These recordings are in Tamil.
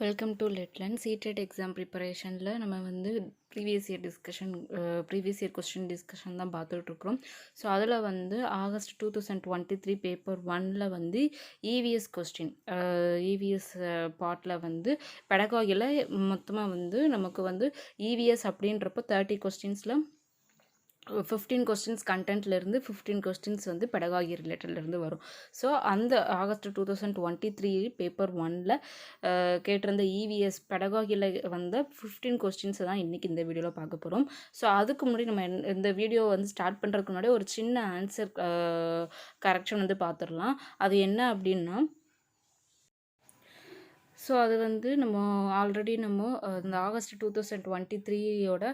வெல்கம் டு லெட்லன் சீடெட் எக்ஸாம் ப்ரிப்பரேஷனில் நம்ம வந்து ப்ரீவியஸ் இயர் கொஸ்டின் டிஸ்கஷன் தான் பார்த்துட்ருக்குறோம். ஸோ அதில் வந்து ஆகஸ்ட் 2023 பேப்பர் 1ல் வந்து இவிஎஸ் கொஸ்டின் இவிஎஸ் பார்ட்டில் வந்து பெடகாகியில் மொத்தமாக வந்து நமக்கு வந்து இவிஎஸ் அப்படின்றப்போ 30 கொஸ்டின்ஸில் 15 கொஸ்டின்ஸ் கண்டென்ட்லேருந்து 15 கொஸ்டின்ஸ் வந்து பெடகாகி ரிலேட்டட்லேருந்து வரும். ஸோ அந்த ஆகஸ்ட் 2023 பேப்பர் 1ல் கேட்டிருந்த இவிஎஸ் பெடகாகியில் வந்த 15 கொஸ்டின்ஸை தான் இன்றைக்கி இந்த வீடியோவில் பார்க்க போகிறோம். ஸோ அதுக்கு முன்னாடி நம்ம இந்த வீடியோ வந்து ஸ்டார்ட் பண்ணுறதுக்கு முன்னாடி ஒரு சின்ன ஆன்சர் கரெக்ஷன் வந்து பார்த்துடலாம். அது என்ன அப்படின்னா, ஸோ அது வந்து நம்ம ஆல்ரெடி இந்த ஆகஸ்ட் 2023யோட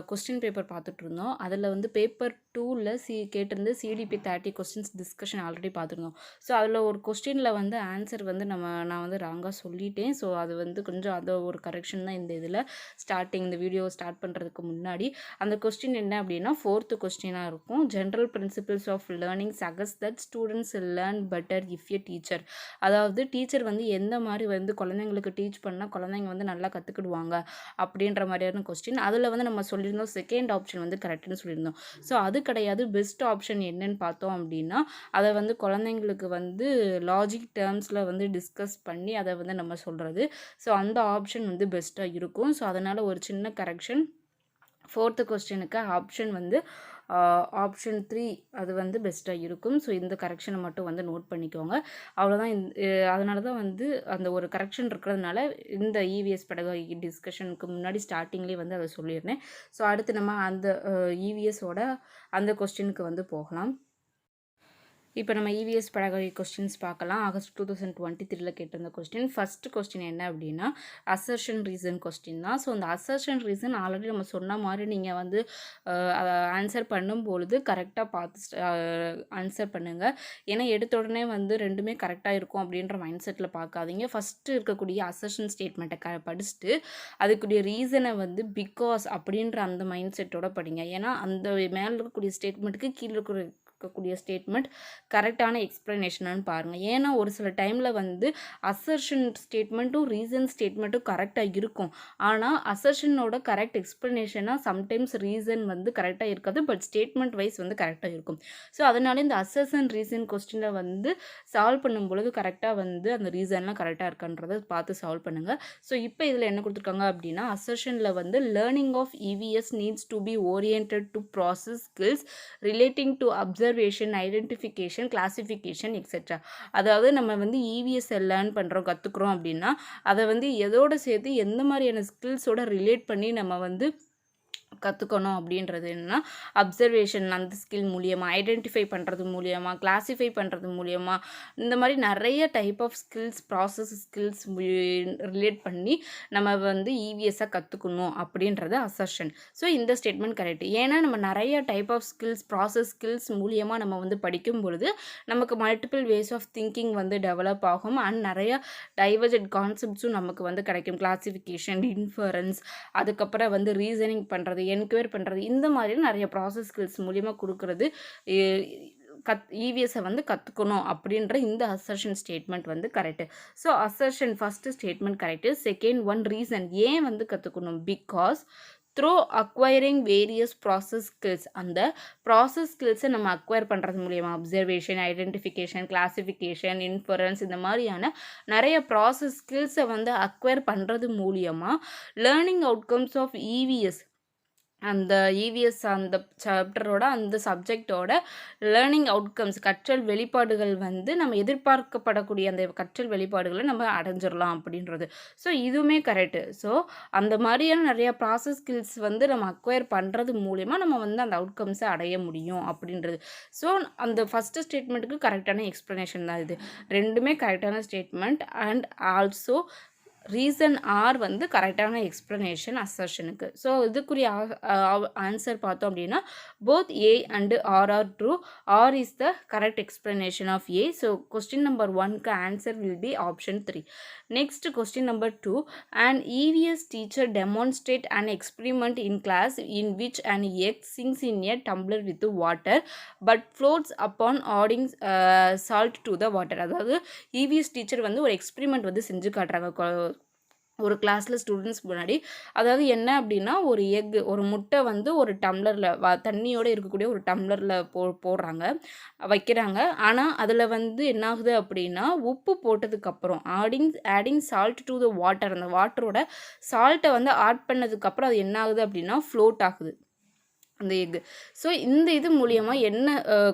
கொஸ்டின் பேப்பர் பார்த்துட்ருந்தோம். அதில் வந்து பேப்பர் 2ல் கேட்டிருந்த சிடிபி 30 கொஸ்டின்ஸ் டிஸ்கஷன் ஆல்ரெடி பார்த்துருந்தோம். ஸோ அதில் ஒரு கொஸ்டினில் வந்து ஆன்சர் வந்து நான் வந்து ராங்காக சொல்லிட்டேன். ஸோ அது வந்து கொஞ்சம் அதை ஒரு கரெக்ஷன் தான் இந்த இதில் இந்த வீடியோ ஸ்டார்ட் பண்ணுறதுக்கு முன்னாடி. அந்த கொஸ்டின் என்ன அப்படின்னா 4th கொஸ்டினாக இருக்கும். General principles of learning suggest that students learn better if a teacher. அதாவது டீச்சர் வந்து எந்த மாதிரி வந்து குழந்தைங்களுக்கு டீச் பண்ணால் குழந்தைங்க வந்து நல்லா கற்றுக்கிடுவாங்க அப்படின்ற மாதிரியான கொஸ்டின். அதில் வந்து நம்ம சொல்லியிருந்தோம் செகண்ட் ஆப்ஷன் வந்து கரெக்டுன்னு சொல்லியிருந்தோம். ஸோ அது கிடையாது. பெஸ்ட் ஆப்ஷன் என்னன்னு பார்த்தோம் அப்படின்னா, அதை வந்து குழந்தைங்களுக்கு வந்து லாஜிக் டேர்ம்ஸில் வந்து டிஸ்கஸ் பண்ணி அதை வந்து நம்ம சொல்கிறது. ஸோ அந்த ஆப்ஷன் வந்து பெஸ்ட்டாக இருக்கும். ஸோ அதனால் ஒரு சின்ன கரெக்ஷன். 4th கொஸ்டினுக்கு ஆப்ஷன் வந்து ஆப்ஷன் 3 அது வந்து பெஸ்ட்டாக இருக்கும். ஸோ இந்த கரெக்ஷனை மட்டும் வந்து நோட் பண்ணிக்கோங்க. அவ்வளோதான். அதனால தான் வந்து அந்த ஒரு கரெக்ஷன் இருக்கிறதுனால இந்த இவிஎஸ் பெடகாகி டிஸ்கஷனுக்கு முன்னாடி ஸ்டார்டிங்லேயே வந்து அதை சொல்லியிருந்தேன். ஸோ அடுத்து நம்ம அந்த இவிஎஸோட அந்த கொஸ்டினுக்கு வந்து போகலாம். இப்போ நம்ம இவிஎஸ் பெடகாகி கொஸ்டின்ஸ் பார்க்கலாம். ஆகஸ்ட் 2023ல் கேட்டிருந்த கொஸ்டின். ஃபர்ஸ்ட் கொஸ்டின் என்ன அப்படின்னா அசர்ஷன் ரீசன் கொஸ்டின் தான். ஸோ அந்த அசர்ஷன் ரீசன் ஆல்ரெடி நம்ம சொன்ன மாதிரி நீங்கள் வந்து ஆன்சர் பண்ணும்பொழுது கரெக்டாக பார்த்து ஆன்சர் பண்ணுங்கள். ஏன்னா எடுத்த உடனே வந்து ரெண்டுமே கரெக்டாக இருக்கும் அப்படின்ற மைண்ட் செட்டில் பார்க்காதீங்க. ஃபஸ்ட்டு இருக்கக்கூடிய அசர்ஷன் ஸ்டேட்மெண்ட்டை படிச்சுட்டு அதுக்குரிய ரீசனை வந்து பிகாஸ் அப்படின்ற அந்த மைண்ட் செட்டோட படிங்க. ஏன்னா அந்த மேலே இருக்கக்கூடிய ஸ்டேட்மெண்ட்டுக்கு கீழே இருக்கக்கூடிய ஸ்டேட்மெண்ட் கரெக்டான எக்ஸ்ப்ளனேஷனானு பாருங்கள். ஏன்னா ஒரு சில டைமில் வந்து அசர்ஷன் ஸ்டேட்மெண்ட்டும் ரீசன் ஸ்டேட்மெண்ட்டும் கரெக்டாக இருக்கும். ஆனால் அசர்ஷனோட கரெக்ட் எக்ஸ்ப்ளனேஷனாக சம்டைம்ஸ் ரீசன் வந்து கரெக்டாக இருக்காது. பட் ஸ்டேட்மெண்ட் வைஸ் வந்து கரெக்டாக இருக்கும். ஸோ அதனால இந்த அசர்ஷன் ரீசன் கொஸ்டினை வந்து சால்வ் பண்ணும்பொழுது கரெக்டாக வந்து அந்த ரீசன்லாம் கரெக்டாக இருக்கான்றதை பார்த்து சால்வ் பண்ணுங்கள். ஸோ இப்போ இதில் என்ன கொடுத்துருக்காங்க அப்படின்னா அசர்ஷனில் வந்து learning of EVS needs to be oriented to process skills relating to observation, identification, classification etcetera. அதாவது நம்ம வந்து இவிஎஸ்ஸை லேர்ன் பண்ணுறோம், கற்றுக்குறோம் அப்படின்னா அதை வந்து எதோடு சேர்த்து எந்த மாதிரியான ஸ்கில்ஸோட ரிலேட் பண்ணி நம்ம வந்து கற்றுக்கணும் அப்படின்றது என்னென்னா அப்சர்வேஷன் அந்த ஸ்கில் மூலியமாக, ஐடென்டிஃபை பண்ணுறது மூலியமாக, கிளாஸிஃபை பண்ணுறது மூலியமாக, இந்த மாதிரி நிறைய type of skills, process skills relate பண்ணி நம்ம வந்து இவிஎஸ்ஸை கற்றுக்கணும் அப்படின்றது அசர்ஷன். ஸோ இந்த ஸ்டேட்மெண்ட் கரெக்ட். ஏன்னா நம்ம நிறைய type of skills, process skills மூலியமாக நம்ம வந்து படிக்கும் பொழுது நமக்கு மல்டிபிள் வேஸ் ஆஃப் திங்கிங் வந்து டெவலப் ஆகும். அண்ட் நிறைய டைவர்ஜென்ட் கான்செப்ட்ஸும் நமக்கு வந்து கிடைக்கும். கிளாஸிஃபிகேஷன், இன்ஃபரன்ஸ், அதுக்கப்புறம் வந்து ரீசனிங் பண்ணுறது, என்கொயர் பண்ணுறது, இந்த மாதிரி நிறைய ப்ராசஸ் ஸ்கில்ஸ் மூலிமா கொடுக்குறது இவிஎஸ்ஸை வந்து கற்றுக்கணும் அப்படின்ற இந்த அசர்ஷன் ஸ்டேட்மெண்ட் வந்து correct. So assertion first statement correct. Second one reason ஏன் வந்து கற்றுக்கணும், because through acquiring various process skills, அந்த ப்ராசஸ் ஸ்கில்ஸை நம்ம அக்வயர் பண்ணுறது மூலியமாக அப்சர்வேஷன், ஐடென்டிஃபிகேஷன், கிளாஸிஃபிகேஷன், இன்ஃபரன்ஸ், இந்த மாதிரியான நிறைய ப்ராசஸ் ஸ்கில்ஸை வந்து அக்வயர் பண்ணுறது மூலியமாக லேர்னிங் அவுட்கம்ஸ் ஆஃப் இவிஎஸ், அந்த இவிஎஸ் அந்த சாப்டரோட அந்த சப்ஜெக்டோட லேர்னிங் அவுட்கம்ஸ், கற்றல் வெளிப்பாடுகள் வந்து நம்ம எதிர்பார்க்கப்படக்கூடிய அந்த கற்றல் வெளிப்பாடுகளை நம்ம அடைஞ்சிடலாம் அப்படின்றது. ஸோ இதுவுமே கரெக்டு. ஸோ அந்த மாதிரியான நிறைய ப்ராசஸ் ஸ்கில்ஸ் வந்து நம்ம அக்வயர் பண்ணுறது மூலிமா நம்ம வந்து அந்த அவுட்கம்ஸை அடைய முடியும் அப்படின்றது. ஸோ அந்த ஃபஸ்ட்டு ஸ்டேட்மெண்ட்டுக்கு கரெக்டான எக்ஸ்ப்ளனேஷன் தான் இது. ரெண்டுமே கரெக்டான statement. And also reason R வந்து கரெக்டான எக்ஸ்ப்ளனேஷன் அசர்ஷனுக்கு. ஸோ இதுக்குரிய ஆன்சர் பார்த்தோம் அப்படின்னா both A and R are true. R is the correct explanation of A. So question number 1க்கு answer will be option 3. Next question number 2. An EVS teacher demonstrate an experiment in class in which an egg sinks in a tumbler with water but floats upon adding salt to the water. அதாவது EVS டீச்சர் வந்து ஒரு எக்ஸ்பெரிமெண்ட் வந்து செஞ்சு காட்டுறாங்க ஒரு கிளாஸில் ஸ்டூடெண்ட்ஸ் முன்னாடி. அதாவது என்ன அப்படின்னா, ஒரு ஒரு முட்டை வந்து ஒரு டம்ளரில் தண்ணியோடு இருக்கக்கூடிய ஒரு டம்ளரில் போடுறாங்க, வைக்கிறாங்க. ஆனால் அதில் வந்து என்னாகுது அப்படின்னா, உப்பு போட்டதுக்கப்புறம் adding salt to the water, அந்த வாட்டரோட சால்ட்டை வந்து ஆட் பண்ணதுக்கப்புறம் அது என்ன ஆகுது அப்படின்னா ஃப்ளோட் ஆகுது அந்த எக்கு. ஸோ இந்த இது மூலியமா என்ன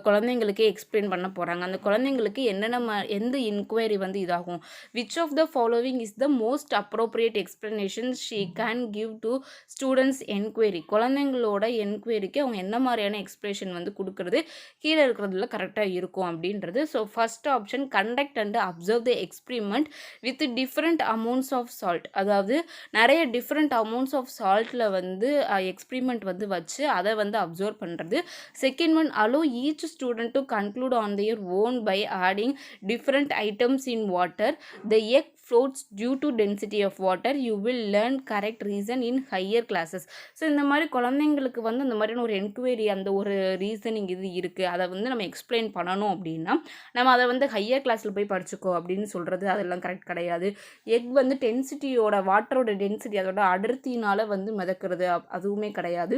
குழந்தைங்களுக்கு எக்ஸ்பிளைன் பண்ண போகிறாங்க, அந்த குழந்தைங்களுக்கு என்னென்ன எந்த இன்கொயரி வந்து இதாகும், which of the following is the most appropriate explanation she can give to students enquiry, குழந்தைங்களோட என்கொயரிக்கு அவங்க என்ன மாதிரியான எக்ஸ்பிளேஷன் வந்து கொடுக்குறது கீழே இருக்கிறதுல கரெக்டாக இருக்கும் அப்படின்றது. So first option, conduct and observe the experiment with different amounts of salt, அதாவது நிறைய டிஃப்ரெண்ட் அமௌண்ட்ஸ் ஆஃப் சால்ட்டில் வந்து எக்ஸ்பிரிமெண்ட் வந்து வச்சு அதை வந்து அப்சர்வ் பண்ணுறது. Second one, allow each student to conclude on their own by adding different items in water. The egg floats due to density of water. You will learn correct reason in higher classes. So இந்த மாதிரி குழந்தைங்களுக்கு வந்து அந்த மாதிரியான ஒரு என்கொயரி, அந்த ஒரு ரீசனிங் இது இருக்குது, அதை வந்து நம்ம எக்ஸ்பிளைன் பண்ணணும் அப்படின்னா நம்ம அதை வந்து ஹையர் கிளாஸில் போய் படிச்சுக்கோ அப்படின்னு சொல்கிறது அதெல்லாம் கரெக்ட் கிடையாது. எக் வந்து டென்சிட்டியோட, வாட்டரோட டென்சிட்டி, அதோட அடர்த்தியினால் வந்து மிதக்கிறது அதுவுமே கிடையாது.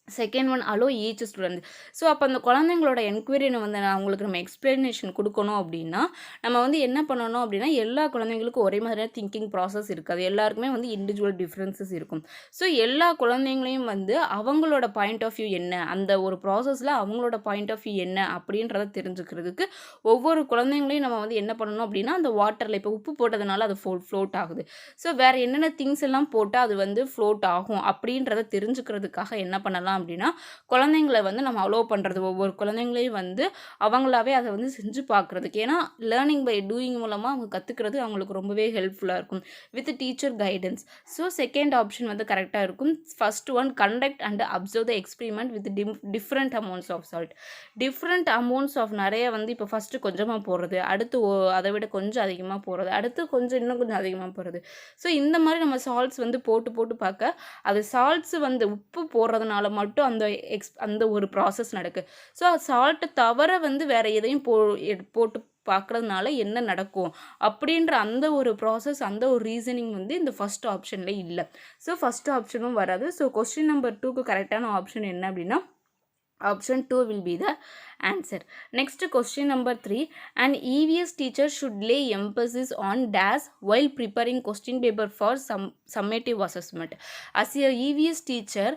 Second one, allow each student. So அப்போ அந்த குழந்தைங்களோட என்கொயரியை வந்து அவங்களுக்கு நம்ம எக்ஸ்பிளனேஷன் கொடுக்கணும் அப்படின்னா நம்ம வந்து என்ன பண்ணணும் அப்படின்னா, எல்லா குழந்தைங்களுக்கும் ஒரே மாதிரியான திங்கிங் ப்ராசஸ் இருக்காது, எல்லாருக்குமே வந்து இண்டிவிஜுவல் டிஃப்ரென்சஸ் இருக்கும். ஸோ எல்லா குழந்தைங்களையும் வந்து அவங்களோட பாயிண்ட் ஆஃப் வியூ என்ன, அந்த ஒரு ப்ராசஸில் அவங்களோட பாயிண்ட் ஆஃப் வியூ என்ன அப்படின்றத தெரிஞ்சுக்கிறதுக்கு ஒவ்வொரு குழந்தைங்களையும் நம்ம வந்து என்ன பண்ணணும் அப்படின்னா, அந்த வாட்டரில் இப்போ உப்பு போட்டதுனால அது ஃப்ளோட் ஆகுது, ஸோ வேறு என்னென்ன திங்ஸ் எல்லாம் போட்டால் அது வந்து ஃப்ளோட் ஆகும் அப்படின்றத தெரிஞ்சுக்கிறதுக்காக என்ன பண்ணலாம் அப்படின்னா, குழந்தைங்களை வந்து நம்ம அலோவ் பண்ணுறது, ஒவ்வொரு குழந்தைங்களையும் வந்து அவங்களாவே அதை வந்து செஞ்சு பார்க்குறதுக்கு. ஏன்னா லேர்னிங் பை டூயிங் மூலமாக அவங்க கற்றுக்கிறது அவங்களுக்கு ரொம்பவே ஹெல்ப்ஃபுல்லாக இருக்கும் with teacher guidance. So second option வந்து கரெக்டாக இருக்கும். First one, conduct and observe the experiment with different amounts of salt. Different amounts of நிறைய வந்து இப்போ ஃபஸ்ட்டு கொஞ்சமாக போடுறது, அடுத்து அதை விட கொஞ்சம் அதிகமாக போடுறது, அடுத்து இன்னும் கொஞ்சம் அதிகமாக போடுறது. ஸோ இந்த மாதிரி நம்ம சால்ட்ஸ் வந்து போட்டு பார்க்க, அது சால்ட்ஸ் வந்து உப்பு போடுறதுனால மட்டும் அந்த ஒரு ப்ராசஸ் நடக்குது. ஸோ சால்ட்டை தவிர வந்து வேறு எதையும் போட்டு பார்க்குறதுனால என்ன நடக்கும் அப்படின்ற அந்த ஒரு ப்ராசஸ், அந்த ஒரு ரீசனிங் வந்து இந்த ஃபஸ்ட் ஆப்ஷனில் இல்லை. ஸோ ஃபஸ்ட் ஆப்ஷனும் வராது. ஸோ கொஸ்டின் நம்பர் 2க்கு கரெக்டான ஆப்ஷன் என்ன அப்படின்னா, option 2 will be the answer. Next, question number 3. An EVS teacher should lay emphasis on dash while preparing question paper for summative assessment. As a EVS teacher,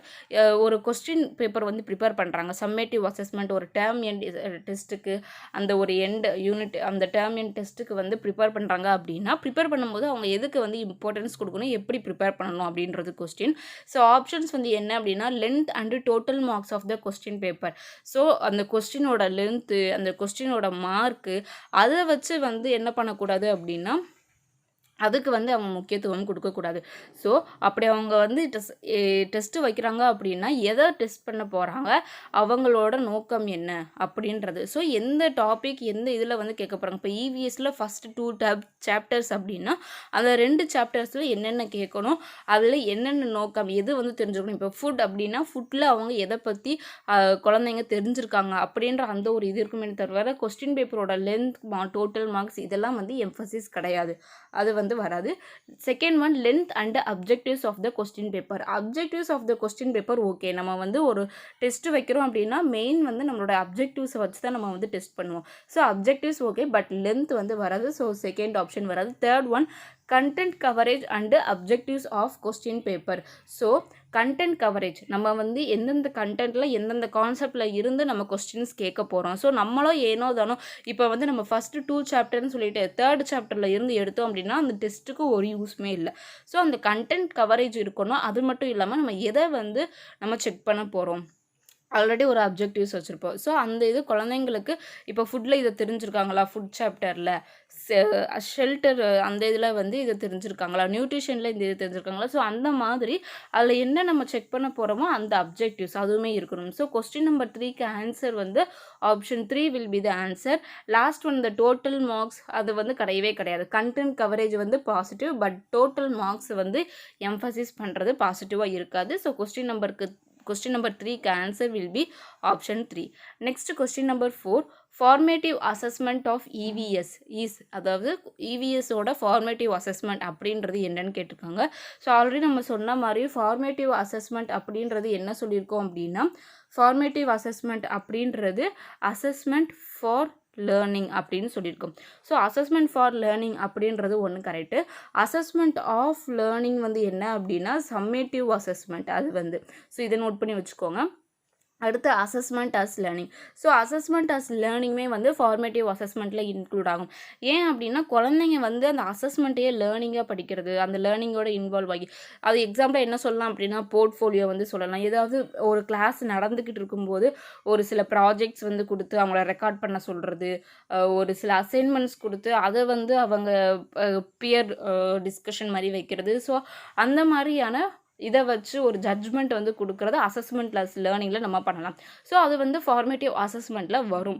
ஒரு கொஸ்டின் பேப்பர் வந்து ப்ரிப்பேர் பண்ணுறாங்க, சம்மேட்டிவ் அசஸ்மெண்ட், ஒரு டேர்ம் எண்ட் டெஸ்ட்டுக்கு, அந்த ஒரு எண்ட் யூனிட், அந்த டேர்ம் எண்ட் டெஸ்ட்டுக்கு வந்து ப்ரிப்பேர் பண்ணுறாங்க அப்படின்னா, ப்ரிப்பேர் பண்ணும்போது அவங்க எதுக்கு வந்து இம்பார்ட்டன்ஸ் கொடுக்கணும், எப்படி ப்ரிப்பேர் பண்ணணும் அப்படின்றது கொஸ்டின். ஸோ ஆப்ஷன்ஸ் வந்து என்ன அப்படின்னா, length and total marks of the question paper. So அந்த கொஸ்டினோட லென்த்து, அந்த கொஸ்டினோட மார்க்கு, அதை வச்சு வந்து என்ன பண்ணக்கூடாது அப்படின்னா, அதுக்கு வந்து அவங்க முக்கியத்துவம் கொடுக்கக்கூடாது. ஸோ அப்படி அவங்க வந்து டெஸ்ட்டு வைக்கிறாங்க அப்படின்னா எதை டெஸ்ட் பண்ண போகிறாங்க, அவங்களோட நோக்கம் என்ன அப்படின்றது. ஸோ எந்த டாபிக் எந்த இதில் வந்து கேட்க போகிறாங்க. இப்போ இவிஎஸ்சில் ஃபஸ்ட்டு 2 சாப்டர்ஸ் அப்படின்னா அந்த 2 சாப்டர்ஸில் என்னென்ன கேட்கணும், அதில் என்னென்ன நோக்கம், எது வந்து தெரிஞ்சுக்கணும். இப்போ ஃபுட் அப்படின்னா ஃபுட்டில் அவங்க எதை பற்றி குழந்தைங்க தெரிஞ்சுருக்காங்க அப்படின்ற அந்த ஒரு இது இருக்குமே தவிர கொஸ்டின் பேப்பரோட லென்த், டோட்டல் மார்க்ஸ் இதெல்லாம் வந்து எம்ஃபசிஸ் கிடையாது, அது வந்து வராது. Second one, length and objectives of the question paper. Objectives of the question paper okay, நம்ம வந்து ஒரு டெஸ்ட் வைக்கிறோம் அப்படின்னா மெயின் வந்து நம்மளோட அப்ஜெக்டிவ்ஸை வச்சு தான் நம்ம வந்து டெஸ்ட் பண்ணுவோம். So objectives okay, but length வந்து வராது. ஸோ செகண்ட் ஆப்ஷன் வராது. Third one, content coverage and objectives of question paper. So content coverage, நம்ம வந்து எந்தெந்த கண்டென்ட்டில் எந்தெந்த கான்செப்டில் இருந்து நம்ம கொஸ்டின்ஸ் கேட்க போகிறோம். ஸோ நம்மளும் ஏனோ தானோ இப்போ வந்து நம்ம ஃபஸ்ட்டு 2 சாப்டர்னு சொல்லிட்டு 3rd சாப்டரில் இருந்து எடுத்தோம் அப்படின்னா அந்த டெஸ்ட்டுக்கு ஒரு யூஸ்மே இல்லை. ஸோ அந்த கண்டென்ட் கவரேஜ் இருக்கணும். அது மட்டும் இல்லாமல் நம்ம எதை வந்து நம்ம செக் பண்ண போகிறோம், ஆல்ரெடி ஒரு அப்ஜெக்டிவ்ஸ் வச்சுருப்போம். ஸோ அந்த இது குழந்தைங்களுக்கு இப்போ ஃபுட்டில் இதை தெரிஞ்சுருக்காங்களா, ஃபுட் சாப்டரில் ஷெல்டர் அந்த இதில் வந்து இதை தெரிஞ்சுருக்காங்களா, நியூட்ரிஷனில் இந்த இது தெரிஞ்சுருக்காங்களா. ஸோ அந்த மாதிரி அதில் என்ன நம்ம செக் பண்ண போகிறோமோ அந்த அப்ஜெக்டிவ்ஸ் அதுவுமே இருக்கணும். ஸோ கொஸ்டின் நம்பர் 3க்கு ஆன்சர் வந்து option 3 will be the answer. Last one, the total marks, அது வந்து கிடையவே கிடையாது. கண்டென்ட் கவரேஜ் வந்து பாசிட்டிவ், பட் டோட்டல் மார்க்ஸ் வந்து எம்ஃபசிஸ் பண்ணுறது பாசிட்டிவாக இருக்காது. ஸோ கொஸ்டின் நம்பருக்கு question number 3 answer will be option 3. Next question number 4, formative assessment of EVS is, அதாவது EVS ஓட formative assessment அப்படின்றது என்னன்னு கேட்டிருக்காங்க. ஸோ ஆல்ரெடி நம்ம சொன்ன மாதிரி formative assessment அப்படின்றது என்ன சொல்லியிருக்கோம் அப்படின்னா, formative assessment அப்படின்றது assessment for லேர்னிங் அப்படின்னு சொல்லியிருக்கோம். ஸோ அசஸ்மெண்ட் ஃபார் லேர்னிங் அப்படின்றது ஒன்று கரெக்டு. அசஸ்மெண்ட் ஆஃப் லேர்னிங் வந்து என்ன அப்படின்னா சம்மேட்டிவ் அசஸ்மெண்ட், அது வந்து ஸோ இதை நோட் பண்ணி வச்சுக்கோங்க. அடுத்து assessment as learning. So assessment as லேர்னிங்குமே வந்து ஃபார்மேட்டிவ் அசஸ்மெண்ட்டில் இன்க்ளூட் ஆகும். ஏன் அப்படின்னா குழந்தைங்க வந்து அந்த அசஸ்மெண்ட்டையே லேர்னிங்காக படிக்கிறது, அந்த லேர்னிங்கோட இன்வால்வ் ஆகி, அது எக்ஸாம்பிளாக என்ன சொல்லலாம் அப்படின்னா போர்ட்ஃபோலியோ வந்து சொல்லலாம். ஏதாவது ஒரு கிளாஸ் நடந்துக்கிட்டு இருக்கும்போது ஒரு சில ப்ராஜெக்ட்ஸ் வந்து கொடுத்து அவங்கள ரெக்கார்ட் பண்ண சொல்கிறது, ஒரு சில அசைன்மெண்ட்ஸ் கொடுத்து அதை வந்து அவங்க பியர் டிஸ்கஷன் மாதிரி வைக்கிறது. ஸோ அந்த மாதிரியான இதை வச்சு ஒரு ஜட்ஜ்மெண்ட் வந்து கொடுக்குறது அசஸ்மெண்ட் ப்ளஸ் லேர்னிங்கில் நம்ம பண்ணலாம். ஸோ அது வந்து ஃபார்மேட்டிவ் அசஸ்மெண்ட்டில் வரும்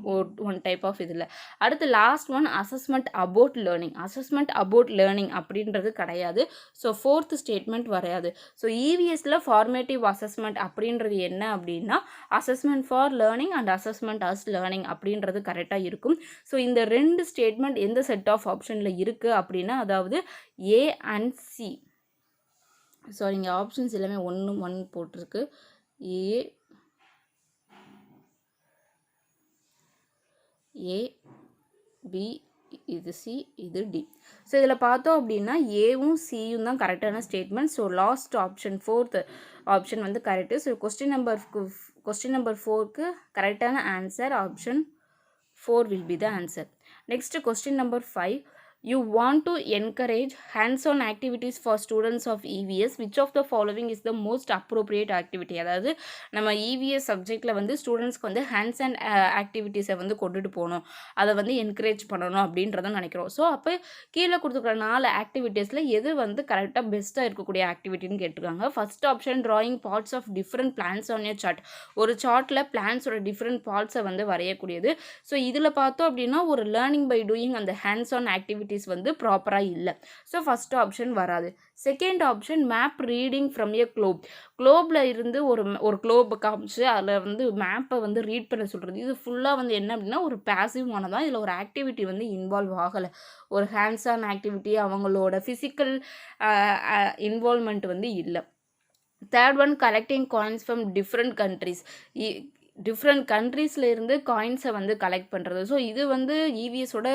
ஒன் டைப் ஆஃப் இதில். அடுத்து last one assessment about learning. Assessment about learning அப்படின்றது கிடையாது. ஸோ ஃபோர்த் ஸ்டேட்மெண்ட் வரையாது. ஸோ இவிஎஸ்ல ஃபார்மேட்டிவ் அசஸ்மெண்ட் அப்படின்றது என்ன அப்படின்னா assessment for learning and assessment as learning அப்படின்றது கரெக்டாக இருக்கும். ஸோ இந்த ரெண்டு ஸ்டேட்மெண்ட் எந்த செட் ஆஃப் ஆப்ஷனில் இருக்குது அப்படின்னா, அதாவது ஏ அண்ட் சி. சாரி, இங்கே ஆப்ஷன்ஸ் எல்லாமே 1 போட்டிருக்கு. ஏ பி, இது சி, இது டி. ஸோ இதில் பார்த்தோம் அப்படின்னா ஏவும் சியும் தான் கரெக்டான statement. So last option fourth option வந்து கரெக்டு. ஸோ கொஸ்டின் நம்பர் 4க்கு கரெக்டான answer option 4 will be the answer. Next question number 5. You want to encourage hands-on activities for students of EVS. Which of the following is the most appropriate activity? அதாவது நம்ம EVS சப்ஜெக்டில் வந்து ஸ்டூடெண்ட்ஸ்க்கு வந்து ஹேண்ட்ஸ் அண்ட் ஆக்டிவிட்டீஸை வந்து கொண்டுட்டு போகணும், அதை வந்து என்கரேஜ் பண்ணணும் அப்படின்றத நினைக்கிறோம். ஸோ அப்போ கீழே கொடுத்துருக்குற 4 ஆக்டிவிட்டீஸில் எது வந்து கரெக்டாக பெஸ்ட்டாக இருக்கக்கூடிய ஆக்டிவிட்டின்னு கேட்டிருக்காங்க. First option drawing parts of different plants on a chart. ஒரு சார்ட்டில் பிளான்ஸோட டிஃப்ரெண்ட் பார்ட்ஸை வந்து வரையக்கூடியது. ஸோ இதில் பார்த்தோம் அப்படின்னா ஒரு லேர்னிங் பை டூயிங் அந்த ஹேண்ட்ஸ் ஆன் ஆக்டிவிட்டி வந்து ப்ராப்பராக இல்லை. ஸோ ஃபர்ஸ்ட் ஆப்ஷன் வராது. Second option map reading from a குளோபில் இருந்து ஒரு குளோபை காமிச்சு அதில் வந்து மேப்பை வந்து ரீட் பண்ண சொல்கிறது. இது ஃபுல்லாக வந்து என்ன அப்படின்னா ஒரு பேசிவான தான். இதில் ஒரு ஆக்டிவிட்டி வந்து இன்வால்வ் ஆகலை. ஒரு ஹேண்ட்ஸ் ஆன் ஆக்டிவிட்டி, அவங்களோட ஃபிசிக்கல் இன்வால்வ்மெண்ட் வந்து இல்லை. Third one collecting coins from different countries. Different கண்ட்ரீஸில் இருந்து காயின்ஸை வந்து கலெக்ட் பண்ணுறது. ஸோ இது வந்து இவிஎஸோட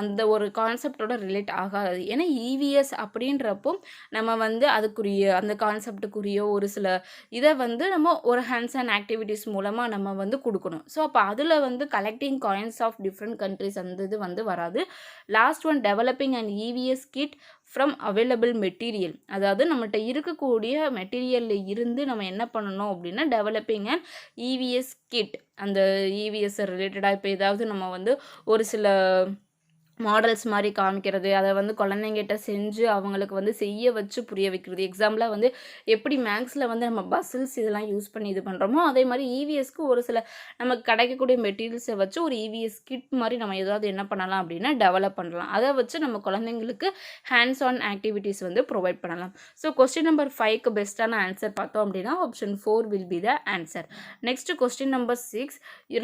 அந்த ஒரு கான்செப்டோட ரிலேட் ஆகாது. ஏன்னா இவிஎஸ் அப்படின்றப்போ நம்ம வந்து அதுக்குரிய அந்த கான்செப்டுக்குரிய ஒரு சில இதை வந்து நம்ம ஒரு ஹேண்ட்ஸ் அண்ட் ஆக்டிவிட்டீஸ் மூலமாக நம்ம வந்து கொடுக்கணும். ஸோ அப்போ அதில் வந்து collecting coins of different countries அந்த இது வந்து வராது. Last one developing and EVS kit from available material. அதாவது நம்மகிட்ட இருக்கக்கூடிய மெட்டீரியலில் இருந்து நம்ம என்ன பண்ணணும் அப்படின்னா டெவலப்பிங் அண்ட் இவிஎஸ் கிட். அந்த இவிஎஸ் ரிலேட்டடாக இப்போ ஏதாவது நம்ம வந்து ஒரு சில மாடல்ஸ் மாதிரி காமிக்கிறது, அதை வந்து குழந்தைங்கிட்ட செஞ்சு அவங்களுக்கு வந்து செய்ய வச்சு புரிய வைக்கிறது. எக்ஸாம்பிளாக வந்து எப்படி மேக்ஸில் வந்து நம்ம பசில்ஸ் இதெல்லாம் யூஸ் பண்ணி இது பண்ணுறோமோ அதே மாதிரி இவிஎஸ்க்கு ஒரு சில நமக்கு கிடைக்கக்கூடிய மெட்டீரியல்ஸை வச்சு ஒரு இவிஎஸ் கிட் மாதிரி நம்ம ஏதாவது என்ன பண்ணலாம் அப்படின்னா டெவலப் பண்ணலாம். அதை வச்சு நம்ம குழந்தைங்களுக்கு ஹேண்ட்ஸ் ஆன் ஆக்டிவிட்டீஸ் வந்து ப்ரொவைட் பண்ணலாம். ஸோ கொஸ்டின் நம்பர் 5க்கு பெஸ்ட்டான ஆன்சர் பார்த்தோம் அப்படின்னா option 4 will be the answer. Next question number 6.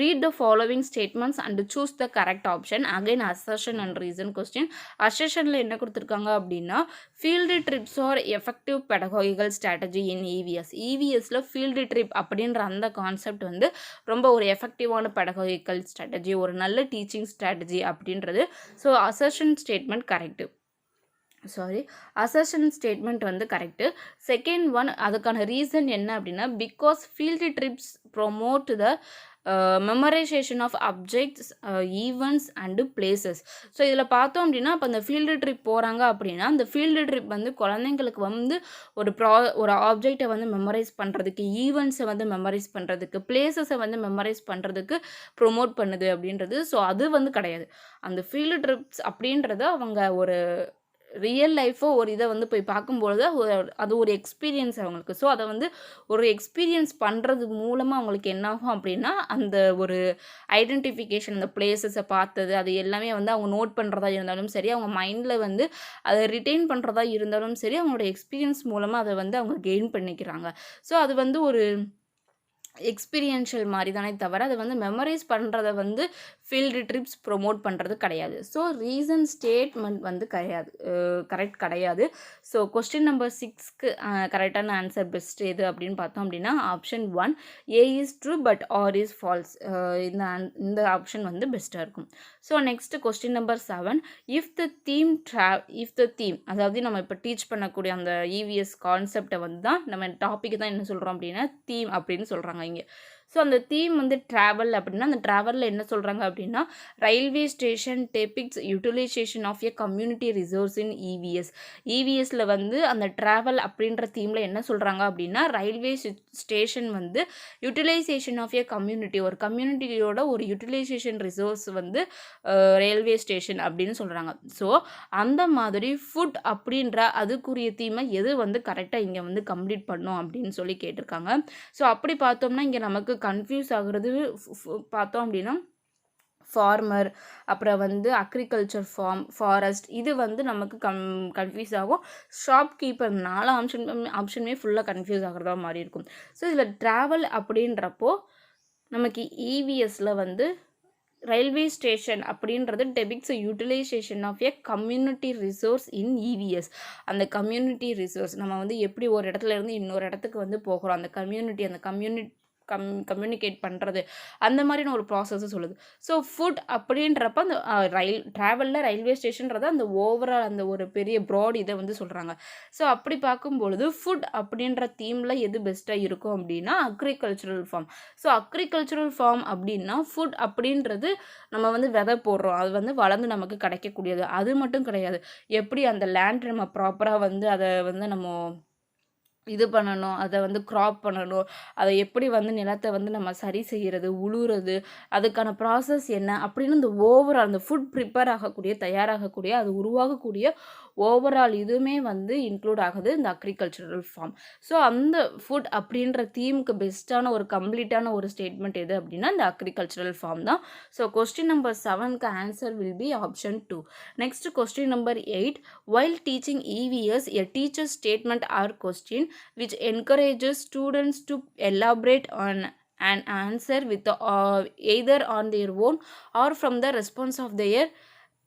Read the following statements and choose the correct option. Again assertion and reason question. அசெஷனில் என்ன கொடுத்துருக்காங்க அப்படின்னா field trips are effective pedagogical strategy in EVS. இவிஎஸில் ஃபீல்டு ட்ரிப் அப்படின்ற அந்த கான்செப்ட் வந்து ரொம்ப ஒரு எஃபெக்டிவான பெடகாகிக்கல் ஸ்ட்ராட்டஜி, ஒரு நல்ல டீச்சிங் ஸ்ட்ராட்டஜி அப்படின்றது. So assertion statement correct. Assertion statement வந்து கரெக்டு. செகண்ட் ஒன் அதுக்கான ரீசன் என்ன அப்படின்னா because field trips promote the memorisation of objects, events and places. So இதில் பார்த்தோம் அப்படின்னா இப்போ அந்த ஃபீல்டு ட்ரிப் போகிறாங்க அப்படின்னா அந்த ஃபீல்டு ட்ரிப் வந்து குழந்தைங்களுக்கு வந்து ஒரு ஆப்ஜெக்டை வந்து மெமரைஸ் பண்ணுறதுக்கு, ஈவெண்ட்ஸை வந்து மெமரைஸ் பண்ணுறதுக்கு, பிளேசஸை வந்து மெமரைஸ் பண்ணுறதுக்கு ப்ரொமோட் பண்ணுது அப்படின்றது. ஸோ அது வந்து கிடையாது. அந்த ஃபீல்டு ட்ரிப்ஸ் அப்படின்றத அவங்க ஒரு ரியல் லைஃபோ ஒரு இதை வந்து போய் பார்க்கும்பொழுது அது ஒரு எக்ஸ்பீரியன்ஸ் அவங்களுக்கு. ஸோ அதை வந்து ஒரு எக்ஸ்பீரியன்ஸ் பண்ணுறது மூலமாக அவங்களுக்கு என்னாகும் அப்படின்னா அந்த ஒரு ஐடென்டிஃபிகேஷன், அந்த பிளேசஸை பார்த்தது அது எல்லாமே வந்து அவங்க நோட் பண்ணுறதா இருந்தாலும் சரி, அவங்க மைண்டில் வந்து அதை ரிட்டைன் பண்ணுறதா இருந்தாலும் சரி, அவங்களோட எக்ஸ்பீரியன்ஸ் மூலமாக அதை வந்து அவங்க கெயின் பண்ணிக்கிறாங்க. ஸோ அது வந்து ஒரு எக்ஸ்பீரியன்ஷியல் மாதிரி தானே தவிர அதை வந்து மெமரைஸ் பண்ணுறத வந்து ஃபீல்டு ட்ரிப்ஸ் ப்ரொமோட் பண்ணுறது கிடையாது. ஸோ ரீசன் ஸ்டேட்மெண்ட் வந்து கரெக்ட் கிடையாது. ஸோ கொஸ்டின் நம்பர் 6க்கு கரெக்டான ஆன்சர் பெஸ்ட் எது அப்படின்னு பார்த்தோம் அப்படின்னா option 1 A is true but R is false. இந்த ஆப்ஷன் வந்து பெஸ்ட்டாக இருக்கும். So next question number 7 if the theme அதாவது நம்ம இப்போ டீச் பண்ணக்கூடிய அந்த இவிஎஸ் கான்செப்டை வந்து தான் நம்ம டாப்பிக்கு தான் என்ன சொல்கிறோம் அப்படின்னா தீம் அப்படின்னு சொல்கிறாங்க இங்கே. ஸோ அந்த தீம் வந்து ட்ராவல் அப்படின்னா அந்த ட்ராவலில் என்ன சொல்கிறாங்க அப்படின்னா railway station depicts utilisation of a community resource in EVS. இவிஎஸில் வந்து அந்த ட்ராவல் அப்படின்ற தீமில் என்ன சொல்கிறாங்க அப்படின்னா ரயில்வே ஸ்டேஷன் வந்து யூட்டிலைசேஷன் ஆஃப் எ கம்யூனிட்டி, ஒரு கம்யூனிட்டியோட ஒரு யூட்டிலைசேஷன் ரிசோர்ஸ் வந்து ரயில்வே ஸ்டேஷன் அப்படின்னு சொல்கிறாங்க. ஸோ அந்த மாதிரி ஃபுட் அப்படின்ற அதுக்குரிய தீமை எது வந்து கரெக்டாக இங்கே வந்து கம்ப்ளீட் பண்ணும் அப்படின்னு சொல்லி கேட்டிருக்காங்க. ஸோ அப்படி பார்த்தோம்னா இங்கே நமக்கு கன்ஃபியூஸ் ஆகுறது பார்த்தோம் அப்படின்னா ஃபார்மர், அப்புறம் வந்து அக்ரிகல்ச்சர் ஃபாரஸ்ட், இது வந்து நமக்கு கன்ஃபியூஸ் ஆகும். ஷாப்கீப்பர் 4 ஆப்ஷனுமே ஃபுல்லாக கன்ஃபியூஸ் ஆகிறதா மாதிரி இருக்கும். ஸோ இதில் ட்ராவல் அப்படின்றப்போ நமக்கு இவிஎஸில் வந்து ரயில்வே ஸ்டேஷன் அப்படின்றது depicts utilisation of a community resource in EVS. அந்த கம்யூனிட்டி ரிசோர்ஸ் நம்ம வந்து எப்படி ஒரு இடத்துல இருந்து இன்னொரு இடத்துக்கு வந்து போகிறோம், அந்த கம்யூனிகேட் பண்ணுறது, அந்த மாதிரியான ஒரு ப்ராசஸை சொல்லுது. ஸோ ஃபுட் அப்படின்றப்ப அந்த ட்ராவலில் ரயில்வே ஸ்டேஷன்றது அந்த ஓவரால் அந்த ஒரு பெரிய ப்ராட் இதை வந்து சொல்கிறாங்க. ஸோ அப்படி பார்க்கும்பொழுது ஃபுட் அப்படின்ற தீமில் எது பெஸ்ட்டாக இருக்கும் அப்படின்னா agricultural farm. So agricultural farm அப்படின்னா ஃபுட் அப்படின்றது நம்ம வந்து விதை போடுறோம், அது வந்து வளர்ந்து நமக்கு கிடைக்கக்கூடியது. அது மட்டும் கிடையாது, எப்படி அந்த லேண்ட் நம்ம ப்ராப்பராக வந்து அதை வந்து நம்ம இது பண்ணணும், அதை வந்து க்ராப் பண்ணணும், அதை எப்படி வந்து நிலத்தை வந்து நம்ம சரி செய்கிறது, உழுறது, அதுக்கான ப்ராசஸ் என்ன அப்படின்னு இந்த ஓவரால் அந்த ஃபுட் ப்ரிப்பேர் ஆகக்கூடிய தயாராகக்கூடிய அது உருவாகக்கூடிய ஓவரால் இதுவுமே வந்து இன்க்ளூட் ஆகுது இந்த அக்ரிகல்ச்சரல் ஃபார்ம். ஸோ அந்த ஃபுட் அப்படின்ற தீமுக்கு பெஸ்ட்டான ஒரு கம்ப்ளீட்டான ஒரு ஸ்டேட்மெண்ட் எது அப்படின்னா இந்த அக்ரிகல்ச்சரல் ஃபார்ம் தான். ஸோ கொஸ்டின் நம்பர் 7க்கு answer will be option 2. Next question number 8 while teaching EVS a teacher's statement or question which encourages students to elaborate on an answer with either on their own or from the response of their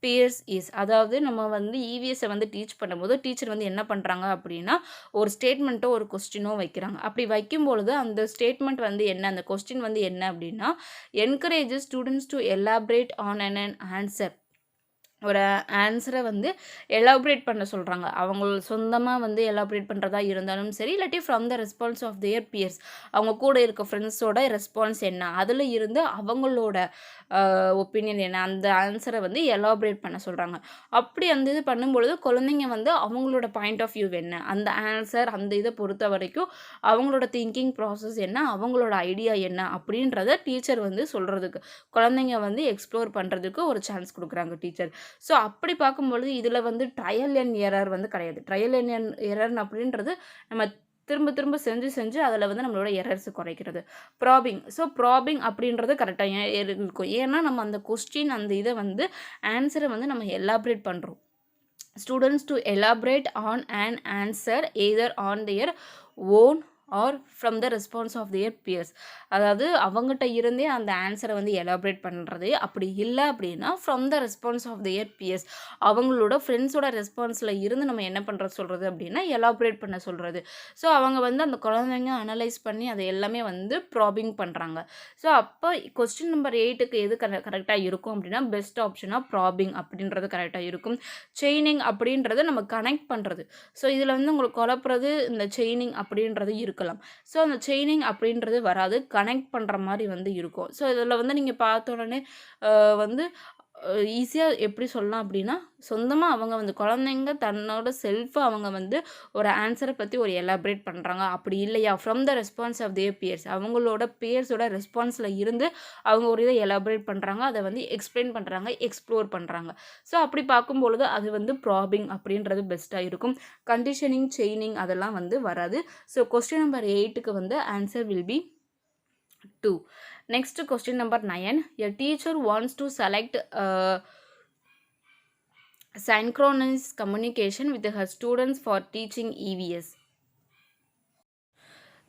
peers is. அதாவது நம்ம வந்து இவிஎஸை வந்து டீச் பண்ணும்போது டீச்சர் வந்து என்ன பண்ணுறாங்க அப்படின்னா ஒரு ஸ்டேட்மெண்ட்டோ ஒரு கொஸ்டினோ வைக்கிறாங்க. அப்படி வைக்கும்பொழுது அந்த ஸ்டேட்மெண்ட் வந்து என்ன, அந்த கொஸ்டின் வந்து என்ன அப்படின்னா encourages students to elaborate on an answer, ஒரு ஆன்சரை வந்து எலாபரேட் பண்ண சொல்கிறாங்க. அவங்க சொந்தமாக வந்து எலாபரேட் பண்ணுறதா இருந்தாலும் சரி, இல்லாட்டி from the response of their peers, அவங்க கூட இருக்க ஃப்ரெண்ட்ஸோட ரெஸ்பான்ஸ் என்ன, அதில் இருந்து அவங்களோட ஒப்பீனியன் என்ன, அந்த ஆன்சரை வந்து எலாபரேட் பண்ண சொல்கிறாங்க. அப்படி அந்த இது பண்ணும்பொழுது குழந்தைங்க வந்து அவங்களோட பாயிண்ட் ஆஃப் வியூ என்ன, அந்த ஆன்சர் அந்த இதை பொறுத்த வரைக்கும் அவங்களோட திங்கிங் ப்ராசஸ் என்ன, அவங்களோட ஐடியா என்ன அப்படின்றத டீச்சர் வந்து சொல்கிறதுக்கு, குழந்தைங்க வந்து எக்ஸ்ப்ளோர் பண்ணுறதுக்கு ஒரு சான்ஸ் கொடுக்குறாங்க டீச்சர். ஸோ அப்படி பார்க்கும்பொழுது இதில் வந்து ட்ரையல் அண்ட் எரர் வந்து கிடையாது. ட்ரையல் அண்ட் எரர் அப்படின்றது நம்ம திரும்ப செஞ்சு அதில் வந்து நம்மளோட எரர்ஸ் குறைக்கிறது. ப்ராபிங் அப்படின்றது கரெக்டாக இருக்கும். ஏன்னா நம்ம அந்த கொஸ்டின் அந்த இதை வந்து ஆன்சரை வந்து நம்ம எலாபரேட் பண்ணுறோம். Students to elaborate on an answer either on their own or from the response of their peers. அதாவது அவங்ககிட்ட இருந்தே அந்த ஆன்சரை வந்து எலாபரேட் பண்ணுறது. அப்படி இல்லை அப்படின்னா from the response of their peers, அவங்களோட ஃப்ரெண்ட்ஸோட ரெஸ்பான்ஸில் இருந்து நம்ம என்ன பண்ணுறது சொல்கிறது அப்படின்னா எலாபரேட் பண்ண சொல்கிறது. ஸோ அவங்க வந்து அந்த குழந்தைங்க அனலைஸ் பண்ணி அதை எல்லாமே வந்து ப்ராபிங் பண்ணுறாங்க. ஸோ அப்போ கொஸ்டின் நம்பர் 8க்கு எது கரெக்டாக இருக்கும் அப்படின்னா பெஸ்ட் ஆப்ஷனாக ப்ராபிங் அப்படின்றது கரெக்டாக இருக்கும். செயினிங் அப்படின்றத நம்ம கனெக்ட் பண்ணுறது. ஸோ இதில் வந்து உங்களுக்கு குழப்புறது இந்த செயினிங் அப்படின்றது இருக்கலாம். ஸோ அந்த செயினிங் அப்படின்றது வராது, கனெக்ட் பண்ணுற மாதிரி வந்து இருக்கும். ஸோ இதில் வந்து நீங்கள் பார்த்த உடனே வந்து ஈஸியாக எப்படி சொல்லலாம் அப்படின்னா சொந்தமாக அவங்க வந்து குழந்தைங்க தன்னோட செல்ஃபாக அவங்க வந்து ஒரு ஆன்சரை பற்றி ஒரு எலாபரேட் பண்ணுறாங்க. அப்படி இல்லையா from the response of their peers, அவங்களோட பியர்ஸோட ரெஸ்பான்ஸில் இருந்து அவங்க ஒரு இதை எலாபரேட் பண்ணுறாங்க, அதை வந்து எக்ஸ்பிளைன் பண்ணுறாங்க, எக்ஸ்ப்ளோர் பண்ணுறாங்க. ஸோ அப்படி பார்க்கும்பொழுது அது வந்து ப்ராபிங் அப்படின்றது பெஸ்ட்டாக இருக்கும். கண்டிஷனிங் செயினிங் அதெல்லாம் வந்து வராது. ஸோ கொஸ்டின் நம்பர் 8க்கு வந்து answer will B 2. Next question number 9. A teacher wants to select synchronous communication with her students for teaching EVS.